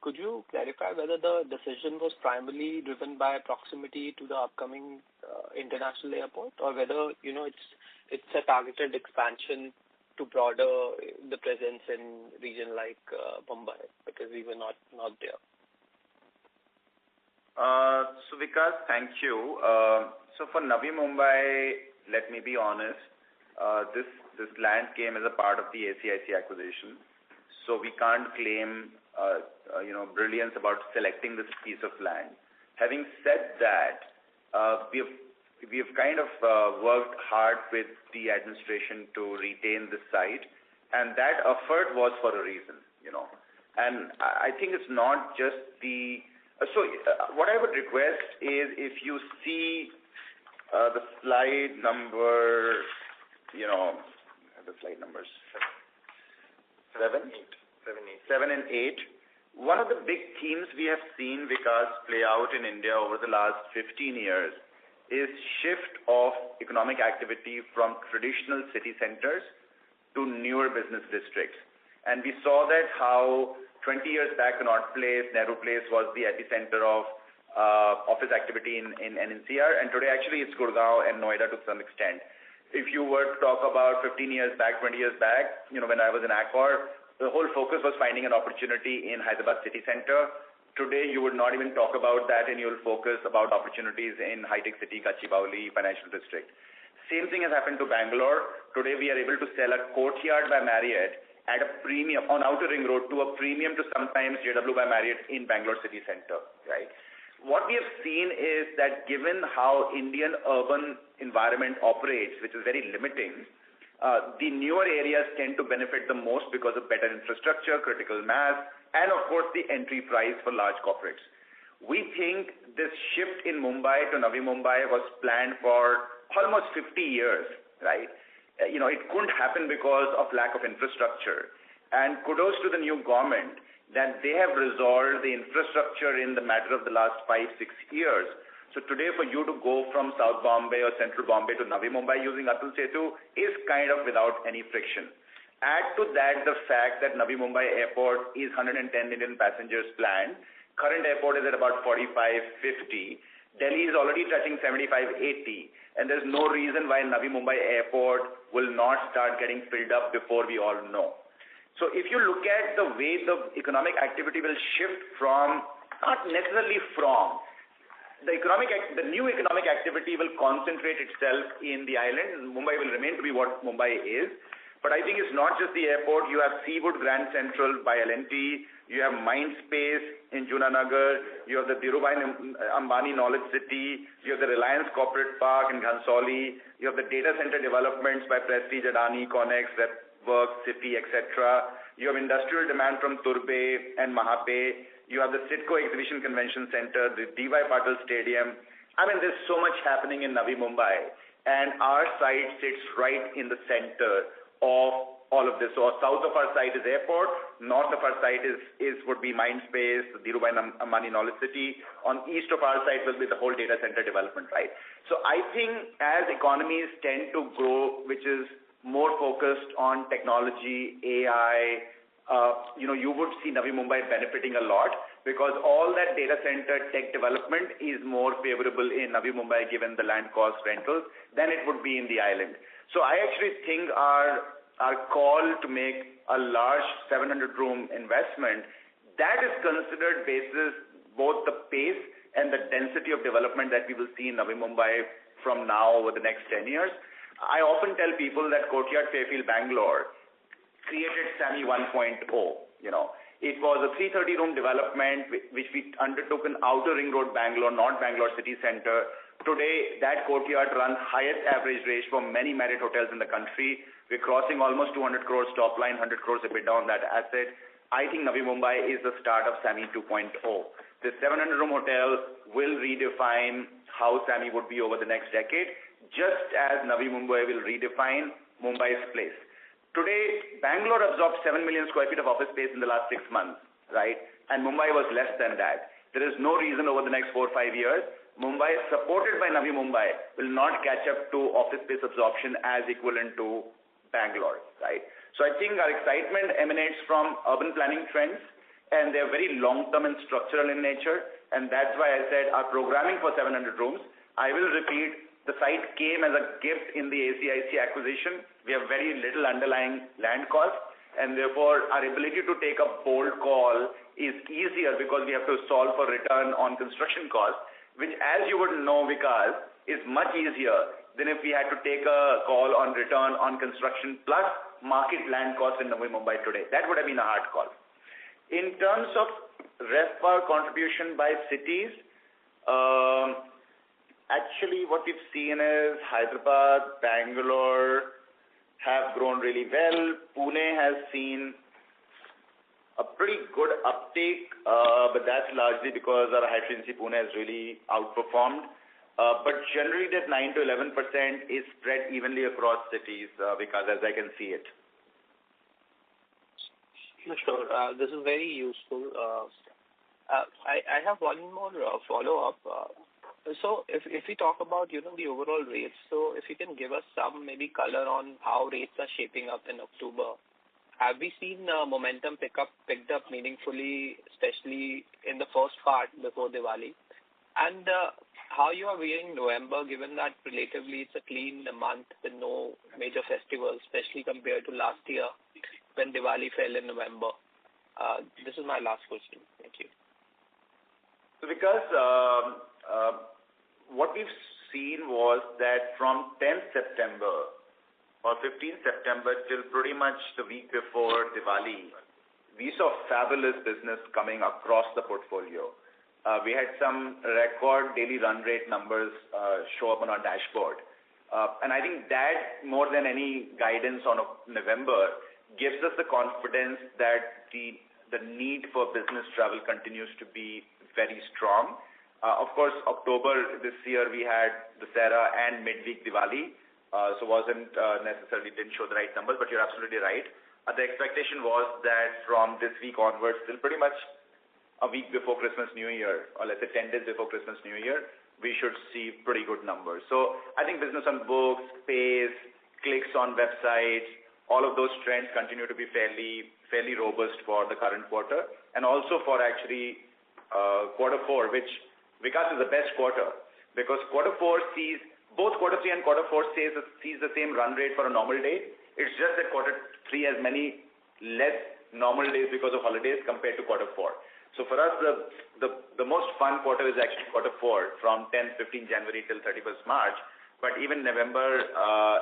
could you clarify whether the decision was primarily driven by proximity to the upcoming international airport, or whether, it's a targeted expansion to broader the presence in region like Mumbai, because we were not there. So Vikas, thank you. So for Navi Mumbai, let me be honest, this land came as a part of the ACIC acquisition, so we can't claim brilliance about selecting this piece of land. Having said that, we've kind of worked hard with the administration to retain the site, and that effort was for a reason, And I think it's not just the. So what I would request is if you see the slide number, the slide numbers 7 and 8. One of the big themes we have seen, Vikas, play out in India over the last 15 years is shift of economic activity from traditional city centers to newer business districts. And we saw that how 20 years back, Connaught Place, Nehru Place was the epicenter of office activity in NCR, and today actually it's Gurgaon and Noida to some extent. If you were to talk about 15 years back, 20 years back, when I was in Accor, the whole focus was finding an opportunity in Hyderabad city center. Today, you would not even talk about that, and you'll focus about opportunities in high-tech city, Gachibowli, financial district. Same thing has happened to Bangalore. Today, we are able to sell a Courtyard by Marriott at a premium on Outer Ring Road to a premium to sometimes JW by Marriott in Bangalore city center, right? What we have seen is that given how Indian urban environment operates, which is very limiting, the newer areas tend to benefit the most because of better infrastructure, critical mass, and of course the entry price for large corporates. We think this shift in Mumbai to Navi Mumbai was planned for almost 50 years, right? It couldn't happen because of lack of infrastructure. And kudos to the new government that they have resolved the infrastructure in the matter of the last 5-6 years. So today for you to go from South Bombay or Central Bombay to Navi Mumbai using Atal Setu is kind of without any friction. Add to that the fact that Navi Mumbai airport is 110 million passengers planned. Current airport is at about 45-50. Delhi is already touching 75-80. And there's no reason why Navi Mumbai airport will not start getting filled up before we all know. So if you look at the way the economic activity will shift from, not necessarily from, the new economic activity will concentrate itself in the island. Mumbai will remain to be what Mumbai is. But I think it's not just the airport. You have Seawood Grand Central by L&T. You have Mindspace in Junanagar. You have the Dhirubhai Ambani Knowledge City. You have the Reliance Corporate Park in Ghansoli. You have the data center developments by Prestige, Adani, Connex, Work, City, etc. You have industrial demand from Turbe and Mahape. You have the Citco Exhibition Convention Center, the D.Y. Patil Stadium. I mean, there's so much happening in Navi Mumbai. And our site sits right in the center of all of this. So south of our site is airport, north of our site would be Mindspace, the Dhirubhai Ambani Knowledge City. On east of our site will be the whole data center development, right? So I think as economies tend to grow, which is more focused on technology, AI, you would see Navi Mumbai benefiting a lot because all that data center tech development is more favorable in Navi Mumbai given the land cost rentals than it would be in the island. So I actually think our call to make a large 700-room investment, that is considered basis both the pace and the density of development that we will see in Navi Mumbai from now over the next 10 years. I often tell people that Courtyard Fairfield Bangalore created Samhi 1.0. It was a 330-room development which we undertook in Outer Ring Road, Bangalore, not Bangalore city center. Today, that courtyard runs highest average rate for many Marriott hotels in the country. We're crossing almost 200 crores top line, 100 crores EBITDA on that asset. I think Navi Mumbai is the start of Samhi 2.0. This 700-room hotel will redefine how Samhi would be over the next decade, just as Navi Mumbai will redefine Mumbai's place. Today, Bangalore absorbed 7 million square feet of office space in the last 6 months, right? And Mumbai was less than that. There is no reason over the next 4 or 5 years, Mumbai, supported by Navi Mumbai, will not catch up to office space absorption as equivalent to Bangalore, right? So I think our excitement emanates from urban planning trends, and they're very long-term and structural in nature, and that's why I said our programming for 700 rooms, I will repeat, the site came as a gift in the ACIC acquisition. We have very little underlying land cost, and therefore our ability to take a bold call is easier because we have to solve for return on construction cost, which, as you would know, Vikas, is much easier than if we had to take a call on return on construction plus market land cost in Navi Mumbai today. That would have been a hard call. In terms of RevPAR contribution by cities, actually what we've seen is Hyderabad, Bangalore have grown really well. Pune has seen a pretty good uptake, but that's largely because our high frequency Pune has really outperformed. But generally that 9 to 11% is spread evenly across cities, because as I can see it. Sure. This is very useful. I have one more follow-up. So if we talk about, the overall rates, so if you can give us some maybe color on how rates are shaping up in October. Have we seen momentum picked up meaningfully, especially in the first part before Diwali? And how you are viewing November, given that relatively it's a clean month with no major festivals, especially compared to last year when Diwali fell in November? This is my last question. Thank you. So because what we've seen was that from 10th September or 15th September till pretty much the week before Diwali, we saw fabulous business coming across the portfolio. We had some record daily run rate numbers show up on our dashboard. And I think that, more than any guidance on November, gives us the confidence that the need for business travel continues to be very strong. Of course, October this year we had Dussehra and midweek Diwali, so wasn't necessarily didn't show the right numbers, but you're absolutely right. The expectation was that from this week onwards, till pretty much a week before Christmas, New Year, or let's say 10 days before Christmas, New Year, we should see pretty good numbers. So I think business on books, pays, clicks on websites, all of those trends continue to be fairly robust for the current quarter, and also for actually quarter 4, which Vikas is the best quarter, because quarter 4 sees both quarter 3 and quarter 4 sees the same run rate for a normal day. It's just that quarter 3 has many less normal days because of holidays compared to quarter 4. So for us, the most fun quarter is actually quarter 4, from 10th, 15th January till 31st March. But even November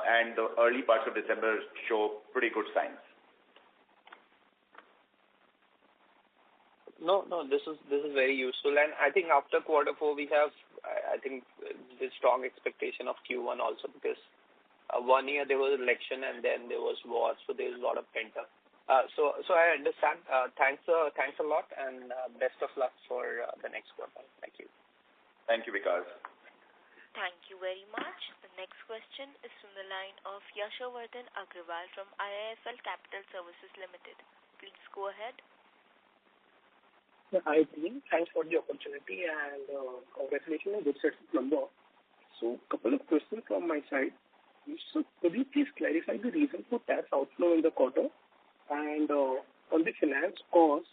and the early parts of December show pretty good signs. No, this is very useful, and I think after quarter 4 we have, I think, this strong expectation of Q1 also, because 1 year there was election and then there was war, so there's a lot of pent up. So I understand. Thanks a lot, and best of luck for the next quarter. Thank you. Thank you, Vikas. Thank you very much. The next question is from the line of Yashovardhan Agrawal from IIFL Capital Services Limited. Please go ahead. Hi, team. Thanks for the opportunity, and congratulations on good set of numbers. So, couple of questions from my side. So, could you please clarify the reason for tax outflow in the quarter? And on the finance cost,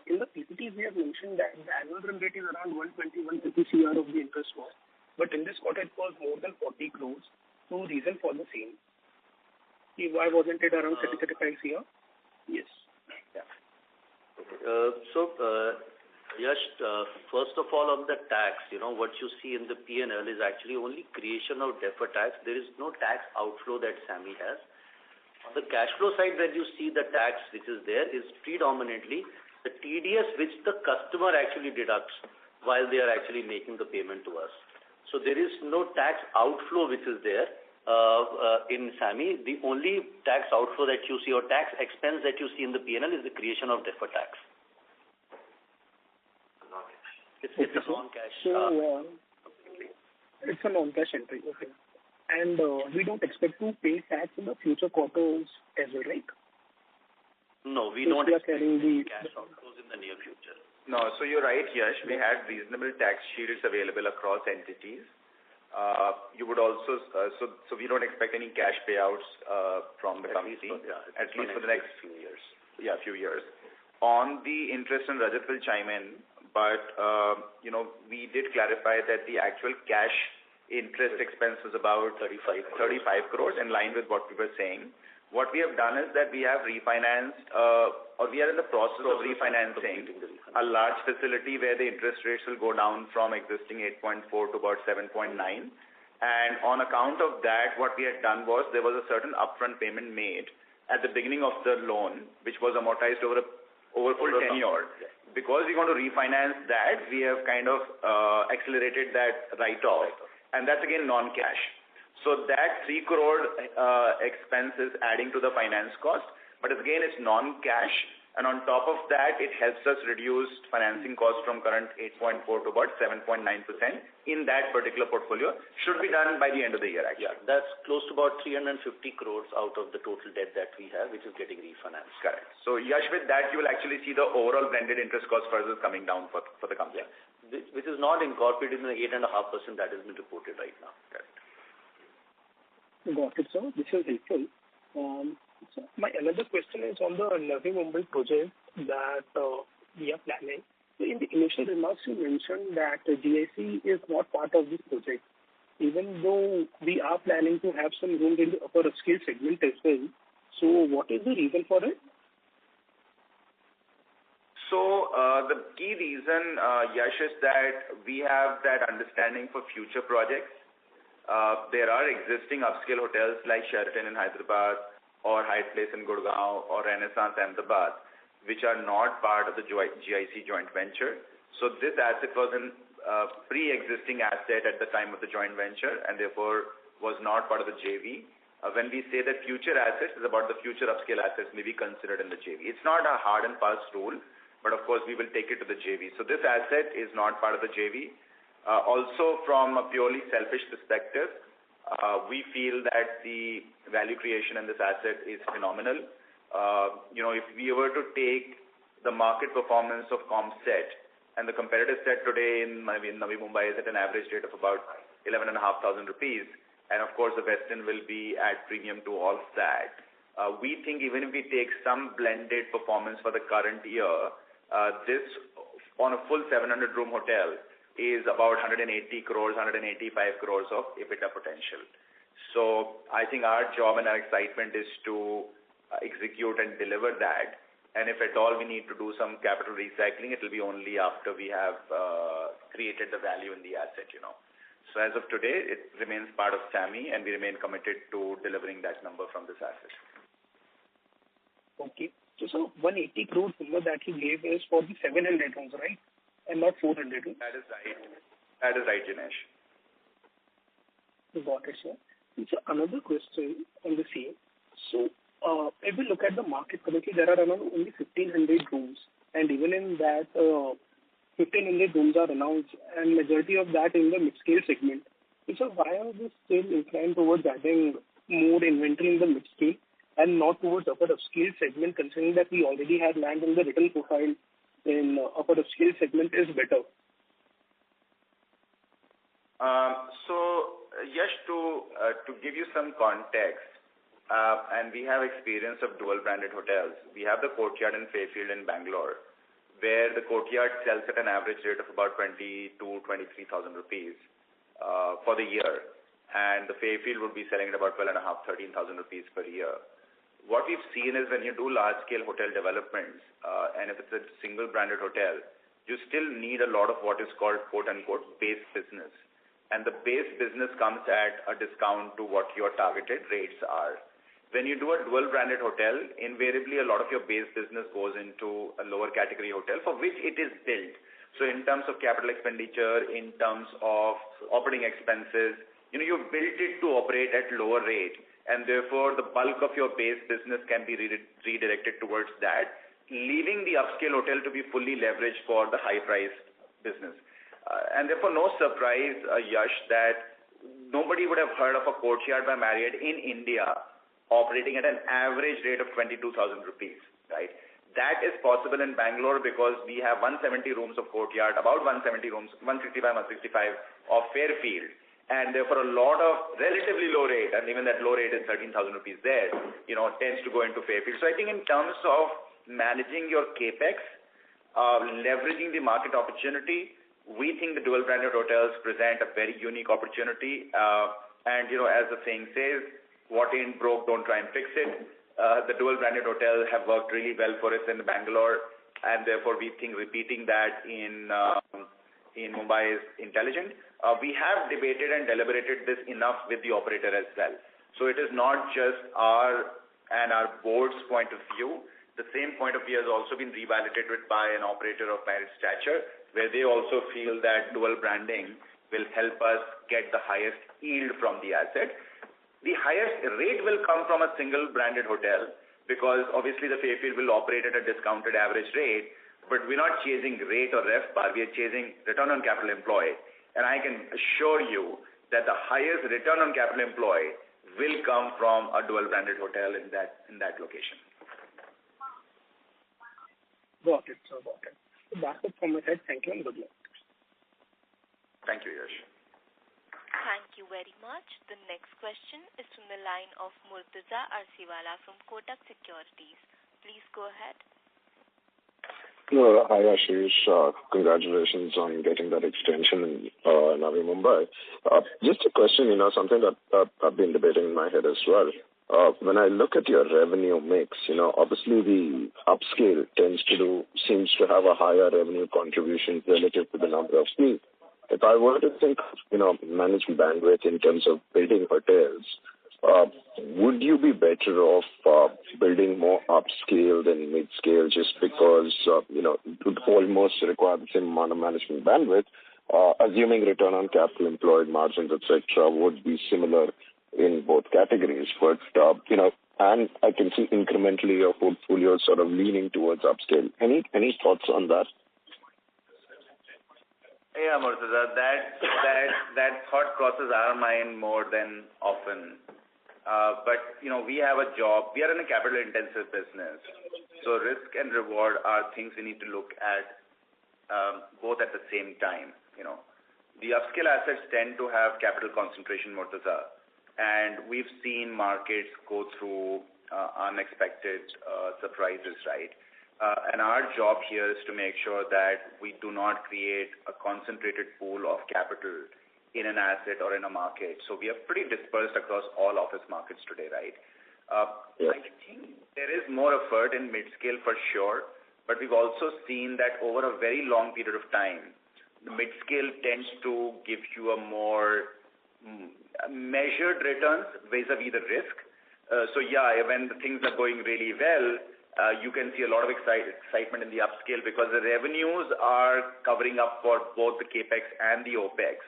in the PPT we have mentioned that the annual run rate is around 120-150 CR of the interest cost. But in this quarter it was more than 40 crores. So, reason for the same? Why wasn't it around 30-35 CR? Yes. Yeah. Yash, first of all, on the tax, what you see in the P&L is actually only creation of deferred tax. There is no tax outflow that Samhi has. On the cash flow side, when you see the tax which is there, is predominantly the TDS which the customer actually deducts while they are actually making the payment to us. So there is no tax outflow which is there in Samhi. The only tax outflow that you see or tax expense that you see in the P&L is the creation of deferred tax. It's a non-cash. So, it's a non-cash entry, okay. And we don't expect to pay tax in the future quarters as well, right? No, we don't expect the cash outflows in the near future. No, so you're right, Yash. We had reasonable tax shields available across entities. You would also, so we don't expect any cash payouts from the company, at least for the next few years. Yeah, few years. On the interest, and Rajat will chime in, but we did clarify that the actual cash interest expense was about 35 crores, in line with what we were saying. What we have done is that we have refinanced, or we are in the process of refinancing a large facility where the interest rates will go down from existing 8.4 to about 7.9. And on account of that, what we had done was there was a certain upfront payment made at the beginning of the loan, which was amortized over full tenure. Because we want to refinance that, we have kind of accelerated that write-off, and that's again non-cash. So that 3 crore expense is adding to the finance cost, but again it's non-cash, and on top of that it helps us reduce financing costs from current 8.4 to about 7.9% in that particular portfolio. Should be done by the end of the year actually. Yeah, that's close to about 350 crores out of the total debt that we have, which is getting refinanced. Correct. So Yash, with that you will actually see the overall blended interest cost further coming down for the company. Yeah. Which is not incorporated in the 8.5% that has been reported right now. Correct. Got it, sir. This is helpful. So my another question is on the Navi Mumbai project that we are planning. So in the initial remarks, you mentioned that GIC is not part of this project, even though we are planning to have some rooms in the upper upscale segment as well. So what is the reason for it? So the key reason, Yash, is that we have that understanding for future projects. There are existing upscale hotels like Sheraton in Hyderabad or Hyatt Place in Gurgaon or Renaissance Ahmedabad, which are not part of the GIC joint venture. So this asset was a pre-existing asset at the time of the joint venture and therefore was not part of the JV. When we say that future assets is about the future upscale assets may be considered in the JV. It's not a hard and fast rule, but of course we will take it to the JV. So this asset is not part of the JV. Also from a purely selfish perspective, we feel that the value creation in this asset is phenomenal. If we were to take the market performance of ComSet and the competitive set today in Navi Mumbai is at an average rate of about 11,500 rupees, and of course the Westin will be at premium to all of that. We think even if we take some blended performance for the current year, this on a full 700 room hotel is about 180 crores, 185 crores of EBITDA potential. So I think our job and our excitement is to execute and deliver that. And if at all we need to do some capital recycling, it will be only after we have created the value in the asset, So as of today, it remains part of Samhi and we remain committed to delivering that number from this asset. Okay. So 180 crores number that you gave is for the 700 rooms, right? And not 400 rooms? That is right. That is right, Jinesh. Got it, sir. So another question on the same. So if we look at the market currently, there are around only 1,500 rooms, and even in that, 1,500 rooms are announced, and majority of that in the mid-scale segment. So why are we still inclined towards adding more inventory in the mid-scale and not towards upper upscale segment, considering that we already have land in the return profile in upper upscale segment is better? Yash, to give you some context, and we have experience of dual-branded hotels. We have the Courtyard in Fairfield in Bangalore, where the Courtyard sells at an average rate of about 22,000 to 23,000 rupees for the year, and the Fairfield would be selling at about 12,500, 13,000 rupees per year. What we've seen is when you do large-scale hotel developments, and if it's a single-branded hotel, you still need a lot of what is called quote-unquote base business. And the base business comes at a discount to what your targeted rates are. When you do a dual-branded hotel, invariably a lot of your base business goes into a lower category hotel for which it is built. So in terms of capital expenditure, in terms of operating expenses, you've built it to operate at lower rate, and therefore the bulk of your base business can be redirected towards that, leaving the upscale hotel to be fully leveraged for the high-priced business. And therefore no surprise, Yash, that nobody would have heard of a Courtyard by Marriott in India operating at an average rate of 22,000 rupees, right? That is possible in Bangalore because we have 170 rooms of Courtyard, about 170 rooms, 165 of Fairfield, and therefore a lot of relatively low rate, and even that low rate is 13,000 rupees there, tends to go into Fairfield. So I think in terms of managing your capex, leveraging the market opportunity, we think the dual-branded hotels present a very unique opportunity. And, as the saying says, what ain't broke, don't try and fix it. The dual-branded hotels have worked really well for us in Bangalore, and therefore we think repeating that in Mumbai is intelligent. We have debated and deliberated this enough with the operator as well. So it is not just our and our board's point of view. The same point of view has also been revalidated by an operator of Marriott stature, where they also feel that dual branding will help us get the highest yield from the asset. The highest rate will come from a single branded hotel because obviously the Fairfield will operate at a discounted average rate, but we're not chasing rate or RevPAR, we are chasing return on capital employed. And I can assure you that the highest return on capital employed will come from a dual branded hotel in that location. Got it, sir. Got it. So that's it from my side. Thank you and good luck. Thank you, Yash. Thank you very much. The next question is from the line of Murtuza Arsiwala from Kotak Securities. Please go ahead. Hi, Ashish. Congratulations on getting that extension in Navi Mumbai. Just a question, something that I've been debating in my head as well. When I look at your revenue mix, obviously the upscale seems to have a higher revenue contribution relative to the number of feet. If I were to think, management bandwidth in terms of building hotels, would you be better off building more upscale than mid-scale just because, it would almost require the same amount of management bandwidth, assuming return on capital employed, margins, etc., would be similar in both categories. But, and I can see incrementally your portfolio sort of leaning towards upscale. Any thoughts on that? Yeah, Murtaza, that thought crosses our mind more than often. But, we have a job. We are in a capital-intensive business. So risk and reward are things we need to look at both at the same time. The upscale assets tend to have capital concentration, Murtaza. And we've seen markets go through unexpected surprises, right? And our job here is to make sure that we do not create a concentrated pool of capital in an asset or in a market. So we are pretty dispersed across all office markets today, right? I think there is more effort in mid-scale for sure, but we've also seen that over a very long period of time, the mid-scale tends to give you a more measured returns vis-a-vis the risk. So when the things are going really well, you can see a lot of excitement in the upscale because the revenues are covering up for both the capex and the opex.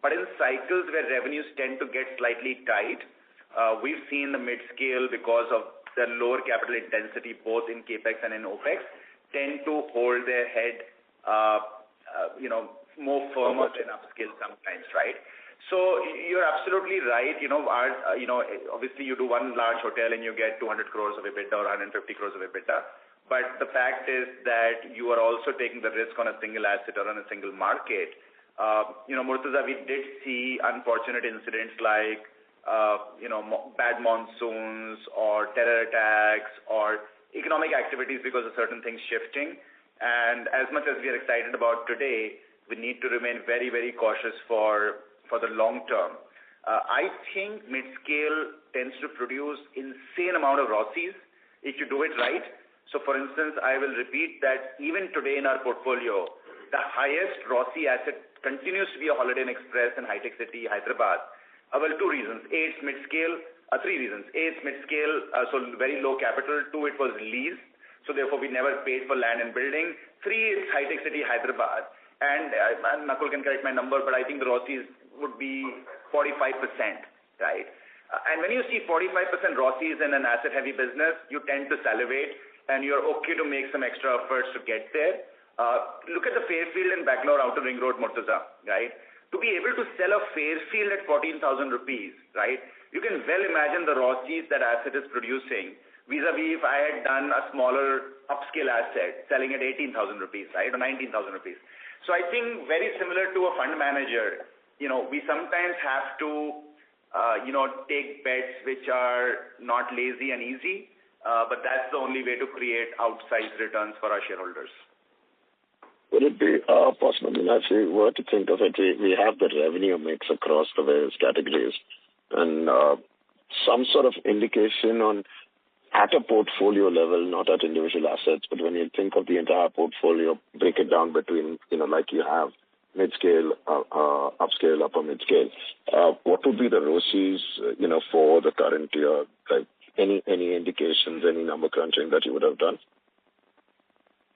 But in cycles where revenues tend to get slightly tight, we've seen the mid-scale, because of the lower capital intensity both in capex and in opex, tend to hold their head, more firmer than upscale sometimes, right? So you're absolutely right. Obviously you do one large hotel and you get 200 crores of EBITDA or 150 crores of EBITDA. But the fact is that you are also taking the risk on a single asset or on a single market. Murtaza, we did see unfortunate incidents like, bad monsoons or terror attacks or economic activities because of certain things shifting. And as much as we are excited about today, we need to remain very, very cautious for the long term. I think mid-scale tends to produce insane amount of ROCEs if you do it right. So for instance, I will repeat that even today in our portfolio, the highest ROCE asset continues to be a Holiday Inn Express in High Tech City, Hyderabad. Well, two reasons. A, it's mid-scale. Three reasons. A, it's mid-scale, so very low capital. Two, it was leased, so therefore we never paid for land and building. Three, it's High Tech City, Hyderabad. And Nakul can correct my number, but I think the ROCEs would be 45%, right? And when you see 45% ROCEs in an asset-heavy business, you tend to salivate and you're okay to make some extra efforts to get there. Look at the Fairfield and Bangalore Outer Ring Road, Murtaza, right? To be able to sell a Fairfield at 14,000 rupees, right? You can well imagine the ROCEs that asset is producing vis-a-vis if I had done a smaller upscale asset selling at 18,000 rupees, right? Or 19,000 rupees. So I think very similar to a fund manager, we sometimes have to, take bets which are not lazy and easy, but that's the only way to create outsized returns for our shareholders. Would it be possible, if we were to think of it, we have the revenue mix across the various categories and some sort of indication on at a portfolio level, not at individual assets, but when you think of the entire portfolio, break it down between, like you have mid-scale, upscale, upper mid-scale. What would be the ROCEs, for the current year? Like any indications, any number crunching that you would have done?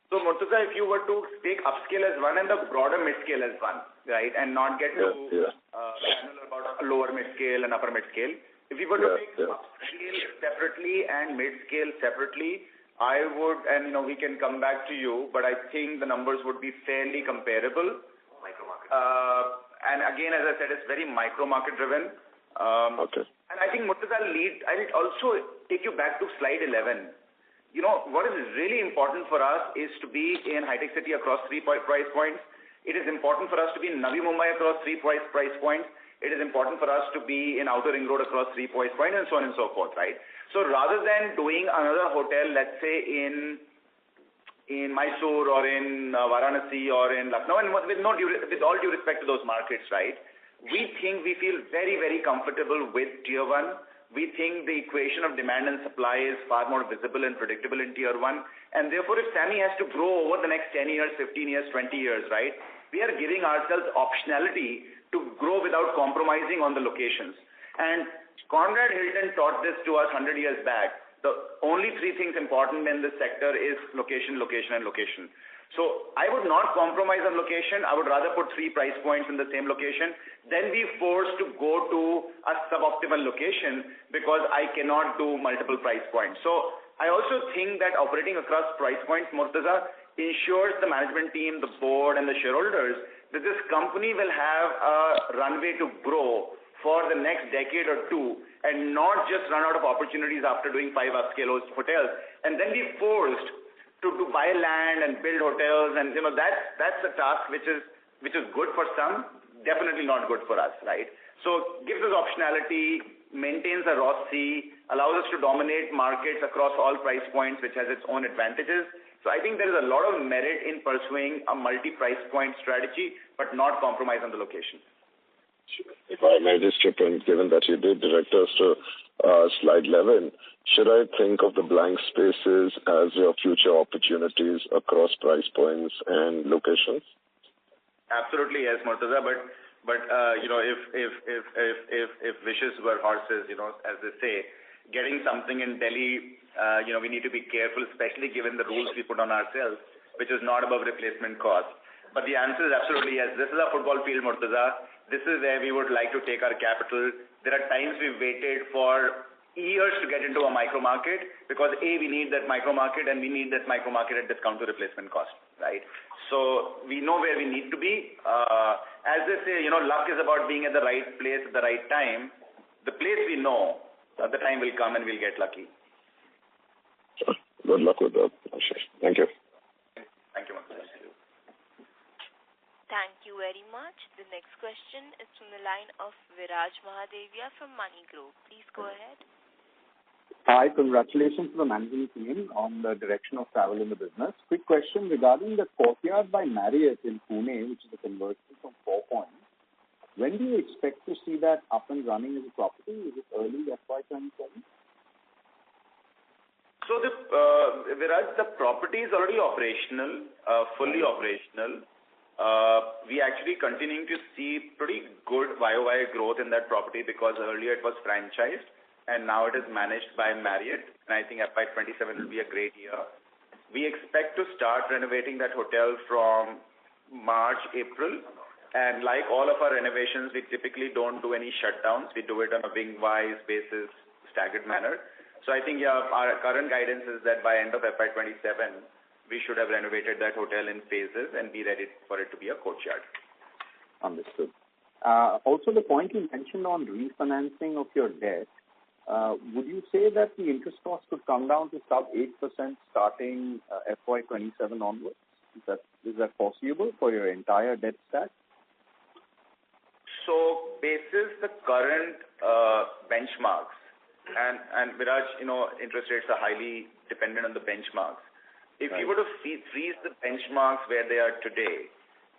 So, Murtaza, if you were to take upscale as one and the broader mid-scale as one, right, and not get to channel about lower mid-scale and upper mid-scale, if you were to take upscale separately and mid-scale separately, I would, and we can come back to you, but I think the numbers would be fairly comparable. Micro-market. And again, as I said, it's very micro-market driven. Okay. And I think, Murtaza, I'll also take you back to slide 11. What is really important for us is to be in High Tech City across three price points. It is important for us to be in Navi Mumbai across three price points. It is important for us to be in Outer Ring Road across 3 price points and so on and so forth, right? So rather than doing another hotel, let's say in in Mysore or in Varanasi or in Lucknow, and with all due respect to those markets, right? We feel very, very comfortable with Tier 1. We think the equation of demand and supply is far more visible and predictable in Tier 1. And therefore, if Samhi has to grow over the next 10 years, 15 years, 20 years, right, we are giving ourselves optionality to grow without compromising on the locations. And Conrad Hilton taught this to us 100 years back. The only three things important in this sector is location, location, and location. So I would not compromise on location. I would rather put 3 price points in the same location than be forced to go to a suboptimal location because I cannot do multiple price points. So I also think that operating across price points, Murtaza, ensures the management team, the board, and the shareholders that this company will have a runway to grow for the next decade or two and not just run out of opportunities after doing 5 upscale hotels and then be forced to buy land and build hotels, and that's a task which is good for some, definitely not good for us, right? So gives us optionality, maintains a ROCE, allows us to dominate markets across all price points, which has its own advantages. So I think there is a lot of merit in pursuing a multi-price point strategy, but not compromise on the location. If I may just chip in, given that you did direct us to slide 11, should I think of the blank spaces as your future opportunities across price points and locations? Absolutely, yes, Murtaza. But if wishes were horses, as they say, getting something in Delhi, we need to be careful, especially given the rules we put on ourselves, which is not above replacement cost. But the answer is absolutely yes. This is a football field, Murtaza. This is where we would like to take our capital. There are times we've waited for years to get into a micro market because we need that micro market and we need that micro market at discount to replacement cost, right? So we know where we need to be. As they say, luck is about being at the right place at the right time. The place we know, the time will come and we'll get lucky. Sure. Good luck with that, Ashish. Thank you. Thank you, Murtaza. Thank you very much. The next question is from the line of Viraj Mahadevia from MoneyGrow. Please go ahead. Hi, congratulations to the management team on the direction of travel in the business. Quick question regarding the Courtyard by Marriott in Pune, which is a conversion from 4 Points. When do you expect to see that up and running as a property? Is it early FY27? So Viraj, the property is already operational, fully operational. We actually continuing to see pretty good YOY growth in that property because earlier it was franchised and now it is managed by Marriott, and I think FY27 will be a great year. We expect to start renovating that hotel from March, April, and like all of our renovations, we typically don't do any shutdowns. We do it on a wing-wise basis, staggered manner. So I think our current guidance is that by end of FY27, we should have renovated that hotel in phases and be ready for it to be a Courtyard. Understood. Also, the point you mentioned on refinancing of your debt, would you say that the interest cost could come down to sub 8% starting FY27 onwards? Is that possible for your entire debt stack? So, basis the current benchmarks, and Viraj, interest rates are highly dependent on the benchmarks. If you were to freeze the benchmarks where they are today,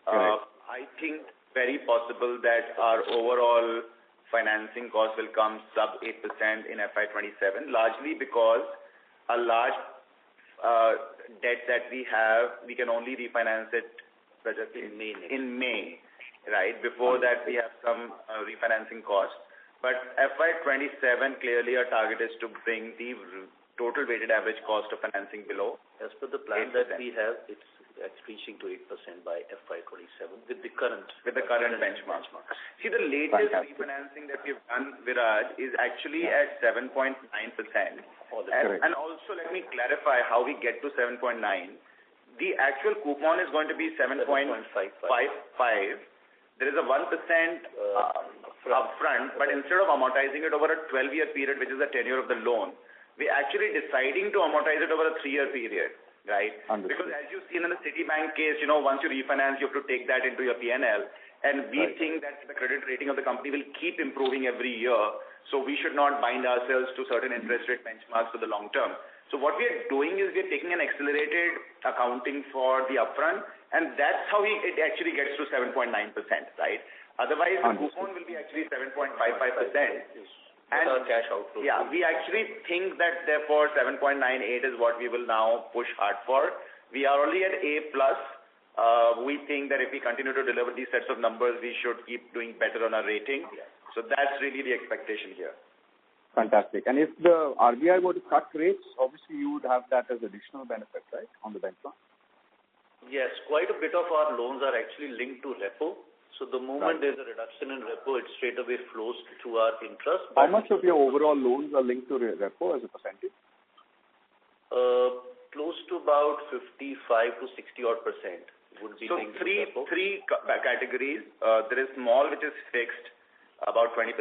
I think very possible that our overall financing cost will come sub 8% in FY27, largely because a large debt that we have, we can only refinance it in May, right? Before that, we have some refinancing costs. But FY27, clearly our target is to bring the total weighted average cost of financing below. As per the plan 8%. That we have, it's reaching to 8% by FY27 with the current benchmark. See, the latest refinancing that we've done, Viraj, is actually at 7.9%. And also, let me clarify how we get to 7.9. The actual coupon is going to be 7.55. There is a 1% upfront, but instead of amortizing it over a 12-year period, which is the tenure of the loan, we're actually deciding to amortize it over a 3-year period, right? Because as you've seen in the Citibank case, once you refinance, you have to take that into your P&L. And we think that the credit rating of the company will keep improving every year. So we should not bind ourselves to certain interest rate benchmarks for the long term. So what we are doing is we are taking an accelerated accounting for the upfront, and that's how it actually gets to 7.9%, right? Otherwise, the coupon will be actually 7.55%. And cash outflow. Yeah, we actually think that therefore 7.98 is what we will now push hard for. We are already at A+. We think that if we continue to deliver these sets of numbers, we should keep doing better on our rating. So that's really the expectation here. Fantastic. And if the RBI were to cut rates, obviously you would have that as additional benefit, right, on the benchmark? Yes, quite a bit of our loans are actually linked to repo. So the moment there's a reduction in repo, it straight away flows to our interest. How much of your overall loans are linked to repo as a percentage? Close to about 55 to 60 odd percent would be linked to repo. Three categories. There is small, which is fixed, about 20%.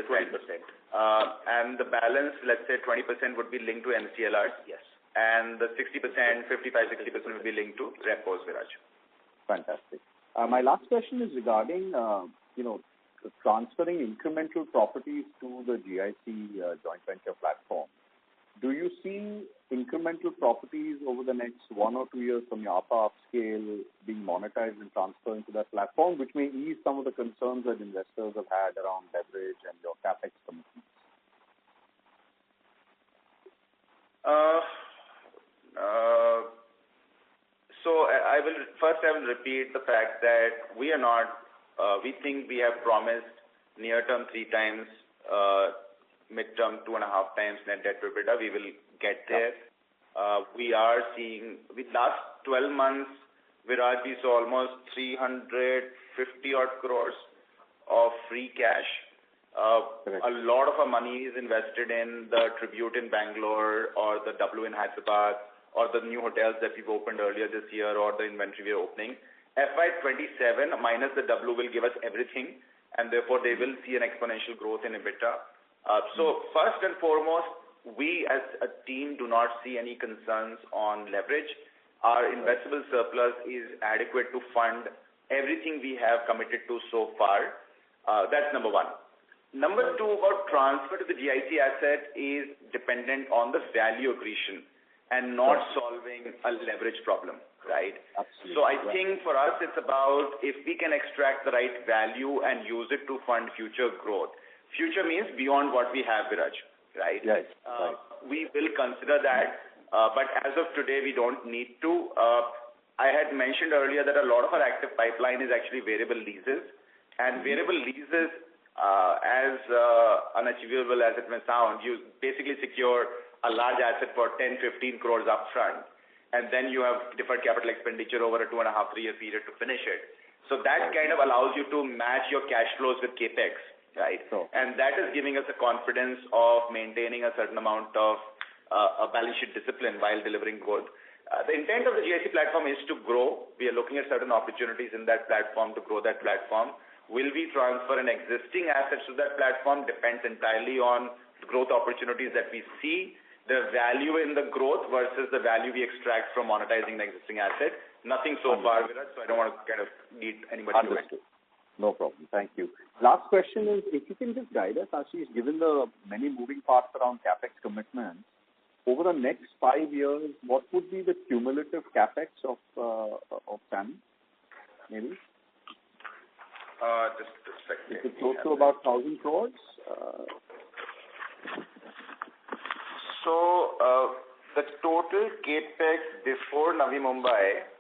And the balance, let's say 20% would be linked to MCLRs. Yes. And the 60%, 55-60% would be linked to repos, Viraj. Fantastic. My last question is regarding, transferring incremental properties to the GIC joint venture platform. Do you see incremental properties over the next 1 or 2 years from your upscale being monetized and transferred into that platform, which may ease some of the concerns that investors have had around leverage and your capex commitments? So I will repeat the fact that we are not, we think we have promised near term 3 times, mid-term 2.5 times net debt to EBITDA. We will get there. We are seeing, with last 12 months, Viraj, we saw almost 350 odd crores of free cash. A lot of our money is invested in the Tribute in Bangalore or the W in Hyderabad or the new hotels that we've opened earlier this year or the inventory we are opening. FY27 minus the W will give us everything, and therefore they will see an exponential growth in EBITDA. So first and foremost, we as a team do not see any concerns on leverage. Our investable surplus is adequate to fund everything we have committed to so far. That's number one. Number two, about transfer to the GIC asset is dependent on the value accretion and not solving a leverage problem, right? Absolutely. So I think for us it's about if we can extract the right value and use it to fund future growth. Future means beyond what we have, Viraj, right? Yes. We will consider that, but as of today, we don't need to. I had mentioned earlier that a lot of our active pipeline is actually variable leases, and variable leases, as unachievable as it may sound, you basically secure a large asset for 10-15 crores upfront, and then you have deferred capital expenditure over a 2.5-3 year period to finish it. So that kind of allows you to match your cash flows with capex, right? And that is giving us the confidence of maintaining a certain amount of a balance sheet discipline while delivering growth. The intent of the GIC platform is to grow. We are looking at certain opportunities in that platform to grow that platform. Will we transfer an existing assets to that platform depends entirely on the growth opportunities that we see, the value in the growth versus the value we extract from monetizing the existing asset. Nothing so far, Viraj, so I don't want to kind of lead anybody to it. No problem. Thank you. Last question is, if you can just guide us, Ashish, given the many moving parts around capex commitments, over the next 5 years, what would be the cumulative capex of Samhi, maybe? Just a second. Is it close to about 1,000 crores? So, the total capex before Navi Mumbai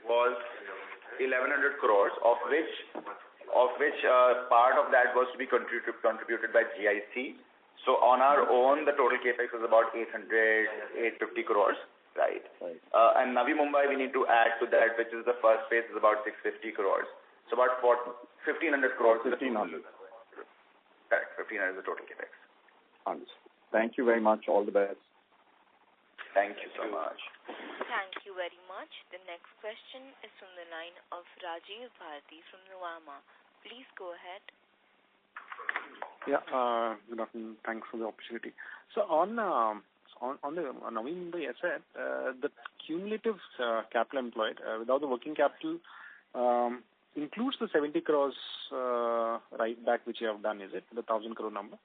was 1,100 crores, of which part of that was to be contributed by GIC. So on our own, the total capex was about 850 crores, right? And Navi Mumbai, we need to add to that, which is the first phase, is about 650 crores. So about 1,500 crores. 1,500. Correct. 1,500 is the total capex. Understood. Thank you very much. All the best. Thank you so much. Thank you very much. The next question is from the line of Rajiv Bharati from Nuvama. Please go ahead. Yeah, good afternoon. Thanks for the opportunity. So on the Navi Mumbai asset, the cumulative capital employed without the working capital includes the 70 crores write back which you have done, is it? The 1,000 crore number?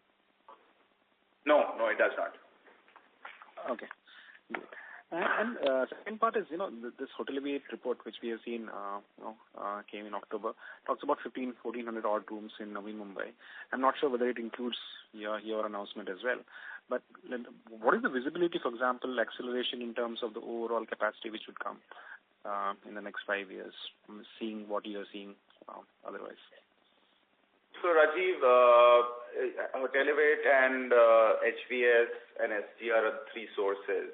No, it does not. Okay. Good. And second part is, this Hotel Aviate report which we have seen, came in October, talks about 1,400 odd rooms in Navi Mumbai. I'm not sure whether it includes your announcement as well. But what is the visibility, for example, acceleration in terms of the overall capacity which would come in the next 5 years, seeing what you are seeing otherwise? So Rajiv, Hotel Aviate and HVS and STR are three sources.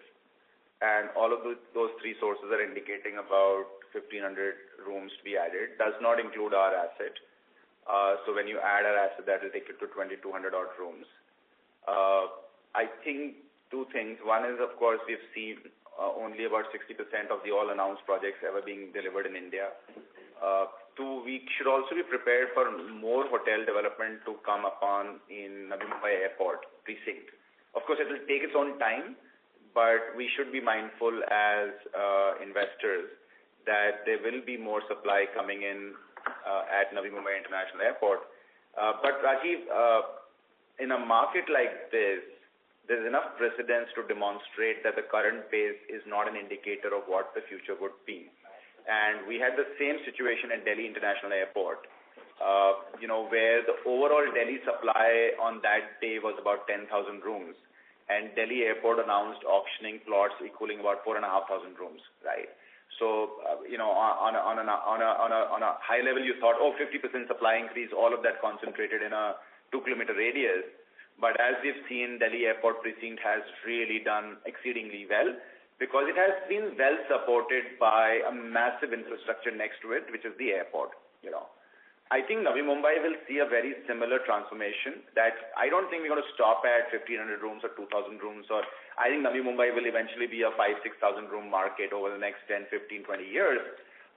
And all of those three sources are indicating about 1,500 rooms to be added. Does not include our asset. So when you add our asset, that will take it to 2,200 odd rooms. I think two things. One is, of course, we've seen only about 60% of the all announced projects ever being delivered in India. Two, we should also be prepared for more hotel development to come upon in Navi Mumbai Airport precinct. Of course, it will take its own time, but we should be mindful as investors that there will be more supply coming in at Navi Mumbai International Airport. But Rajiv, in a market like this, there's enough precedence to demonstrate that the current pace is not an indicator of what the future would be. And we had the same situation at Delhi International Airport, where the overall Delhi supply on that day was about 10,000 rooms. And Delhi Airport announced auctioning plots equaling about 4,500 rooms, right? So, on a high level, you thought, 50% supply increase, all of that concentrated in a 2-kilometer radius. But as we've seen, Delhi Airport precinct has really done exceedingly well because it has been well supported by a massive infrastructure next to it, which is the airport, I think Navi Mumbai will see a very similar transformation that I don't think we're going to stop at 1,500 rooms or 2,000 rooms, or I think Navi Mumbai will eventually be a 5,000-6,000 room market over the next 10, 15, 20 years.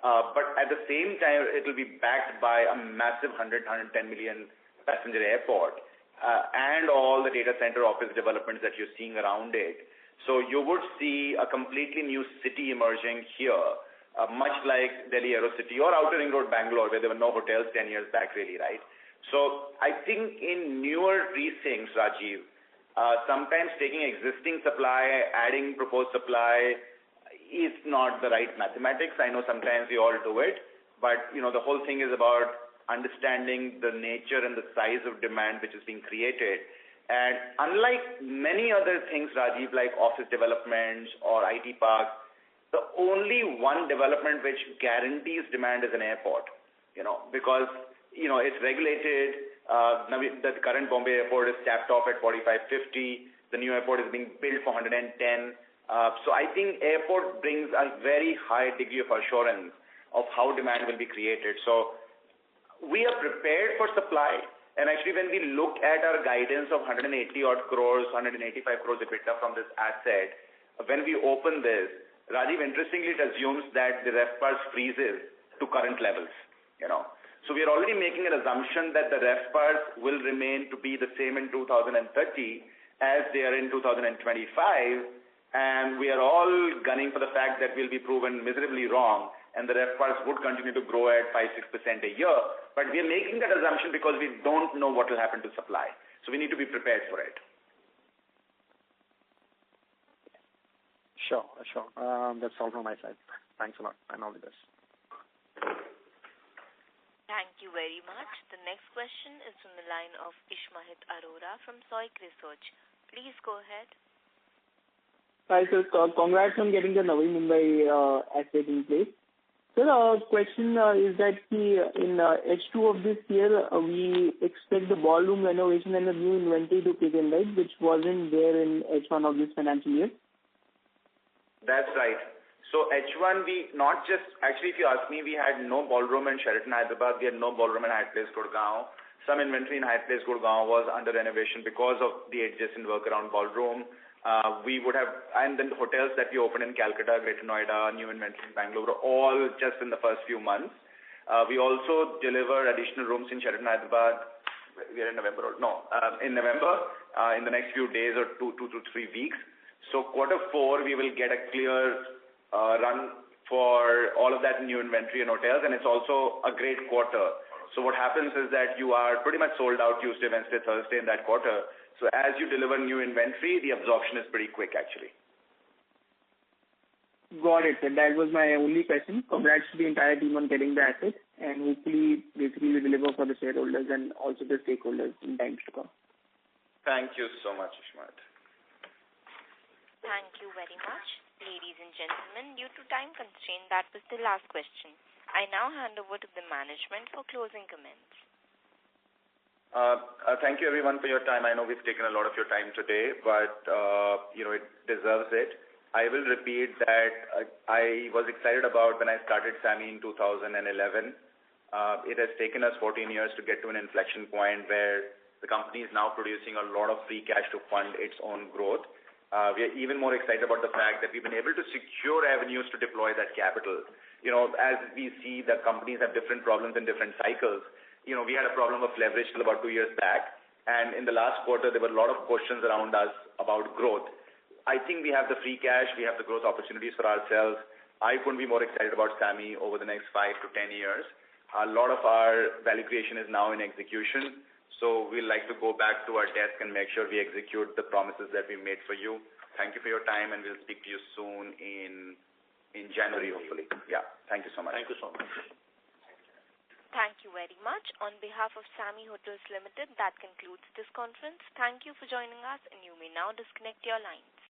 But at the same time, it will be backed by a massive 110 million passenger airport and all the data center office developments that you're seeing around it. So you would see a completely new city emerging here. Much like Delhi Aerocity or Outer Ring Road, Bangalore, where there were no hotels 10 years back, really, right? So I think in newer precincts, Rajiv, sometimes taking existing supply, adding proposed supply is not the right mathematics. I know sometimes we all do it, but, the whole thing is about understanding the nature and the size of demand which is being created. And unlike many other things, Rajiv, like office developments or IT parks, the only one development which guarantees demand is an airport, because, it's regulated. The current Bombay airport is tapped off at 45-50. The new airport is being built for 110. So I think airport brings a very high degree of assurance of how demand will be created. So we are prepared for supply. And actually, when we look at our guidance of 180 odd crores, 185 crores EBITDA from this asset, when we open this, Rajiv, interestingly, it assumes that the RevPAR freezes to current levels, So we are already making an assumption that the RevPARs will remain to be the same in 2030 as they are in 2025. And we are all gunning for the fact that we'll be proven miserably wrong and the RevPARs would continue to grow at 5-6% a year. But we are making that assumption because we don't know what will happen to supply. So we need to be prepared for it. Sure. That's all from my side. Thanks a lot, and all the best. Thank you very much. The next question is from the line of Ishmahit Arora from Soik Research. Please go ahead. Hi, sir. Congrats on getting the Navi Mumbai asset in place. Sir, our question is that in H2 of this year, we expect the ballroom renovation and the new inventory to kick in, right, which wasn't there in H1 of this financial year? That's right. So H1, if you ask me, we had no ballroom in Sheraton Hyderabad, we had no ballroom in Hyatt Place Gurgaon. Some inventory in Hyatt Place Gurgaon was under renovation because of the adjacent work around ballroom. And then the hotels that we opened in Calcutta, Greater Noida, new inventory in Bangalore, all just in the first few months. We also delivered additional rooms in Sheraton Hyderabad. We are in November, in November, in the next few days or 2 to 3 weeks. So Q4, we will get a clear run for all of that new inventory and hotels, and it's also a great quarter. So what happens is that you are pretty much sold out Tuesday, Wednesday, Thursday in that quarter. So as you deliver new inventory, the absorption is pretty quick actually. Got it, sir. That was my only question. Congrats to the entire team on getting the asset, and hopefully, basically, we deliver for the shareholders and also the stakeholders in times to come. Thank you so much, Ishmat. Thank you very much. Ladies and gentlemen, due to time constraint, that was the last question. I now hand over to the management for closing comments. Thank you everyone for your time. I know we've taken a lot of your time today, but it deserves it. I will repeat that I was excited about when I started Samhi in 2011. It has taken us 14 years to get to an inflection point where the company is now producing a lot of free cash to fund its own growth. We are even more excited about the fact that we've been able to secure avenues to deploy that capital. As we see that companies have different problems in different cycles, we had a problem of leverage till about 2 years back. And in the last quarter, there were a lot of questions around us about growth. I think we have the free cash, we have the growth opportunities for ourselves. I couldn't be more excited about Samhi over the next 5 to 10 years. A lot of our value creation is now in execution. So we'd like to go back to our desk and make sure we execute the promises that we made for you. Thank you for your time, and we'll speak to you soon in January, hopefully. Yeah. Thank you so much. Thank you so much. Thank you very much. On behalf of Samhi Hotels Limited, that concludes this conference. Thank you for joining us, and you may now disconnect your lines.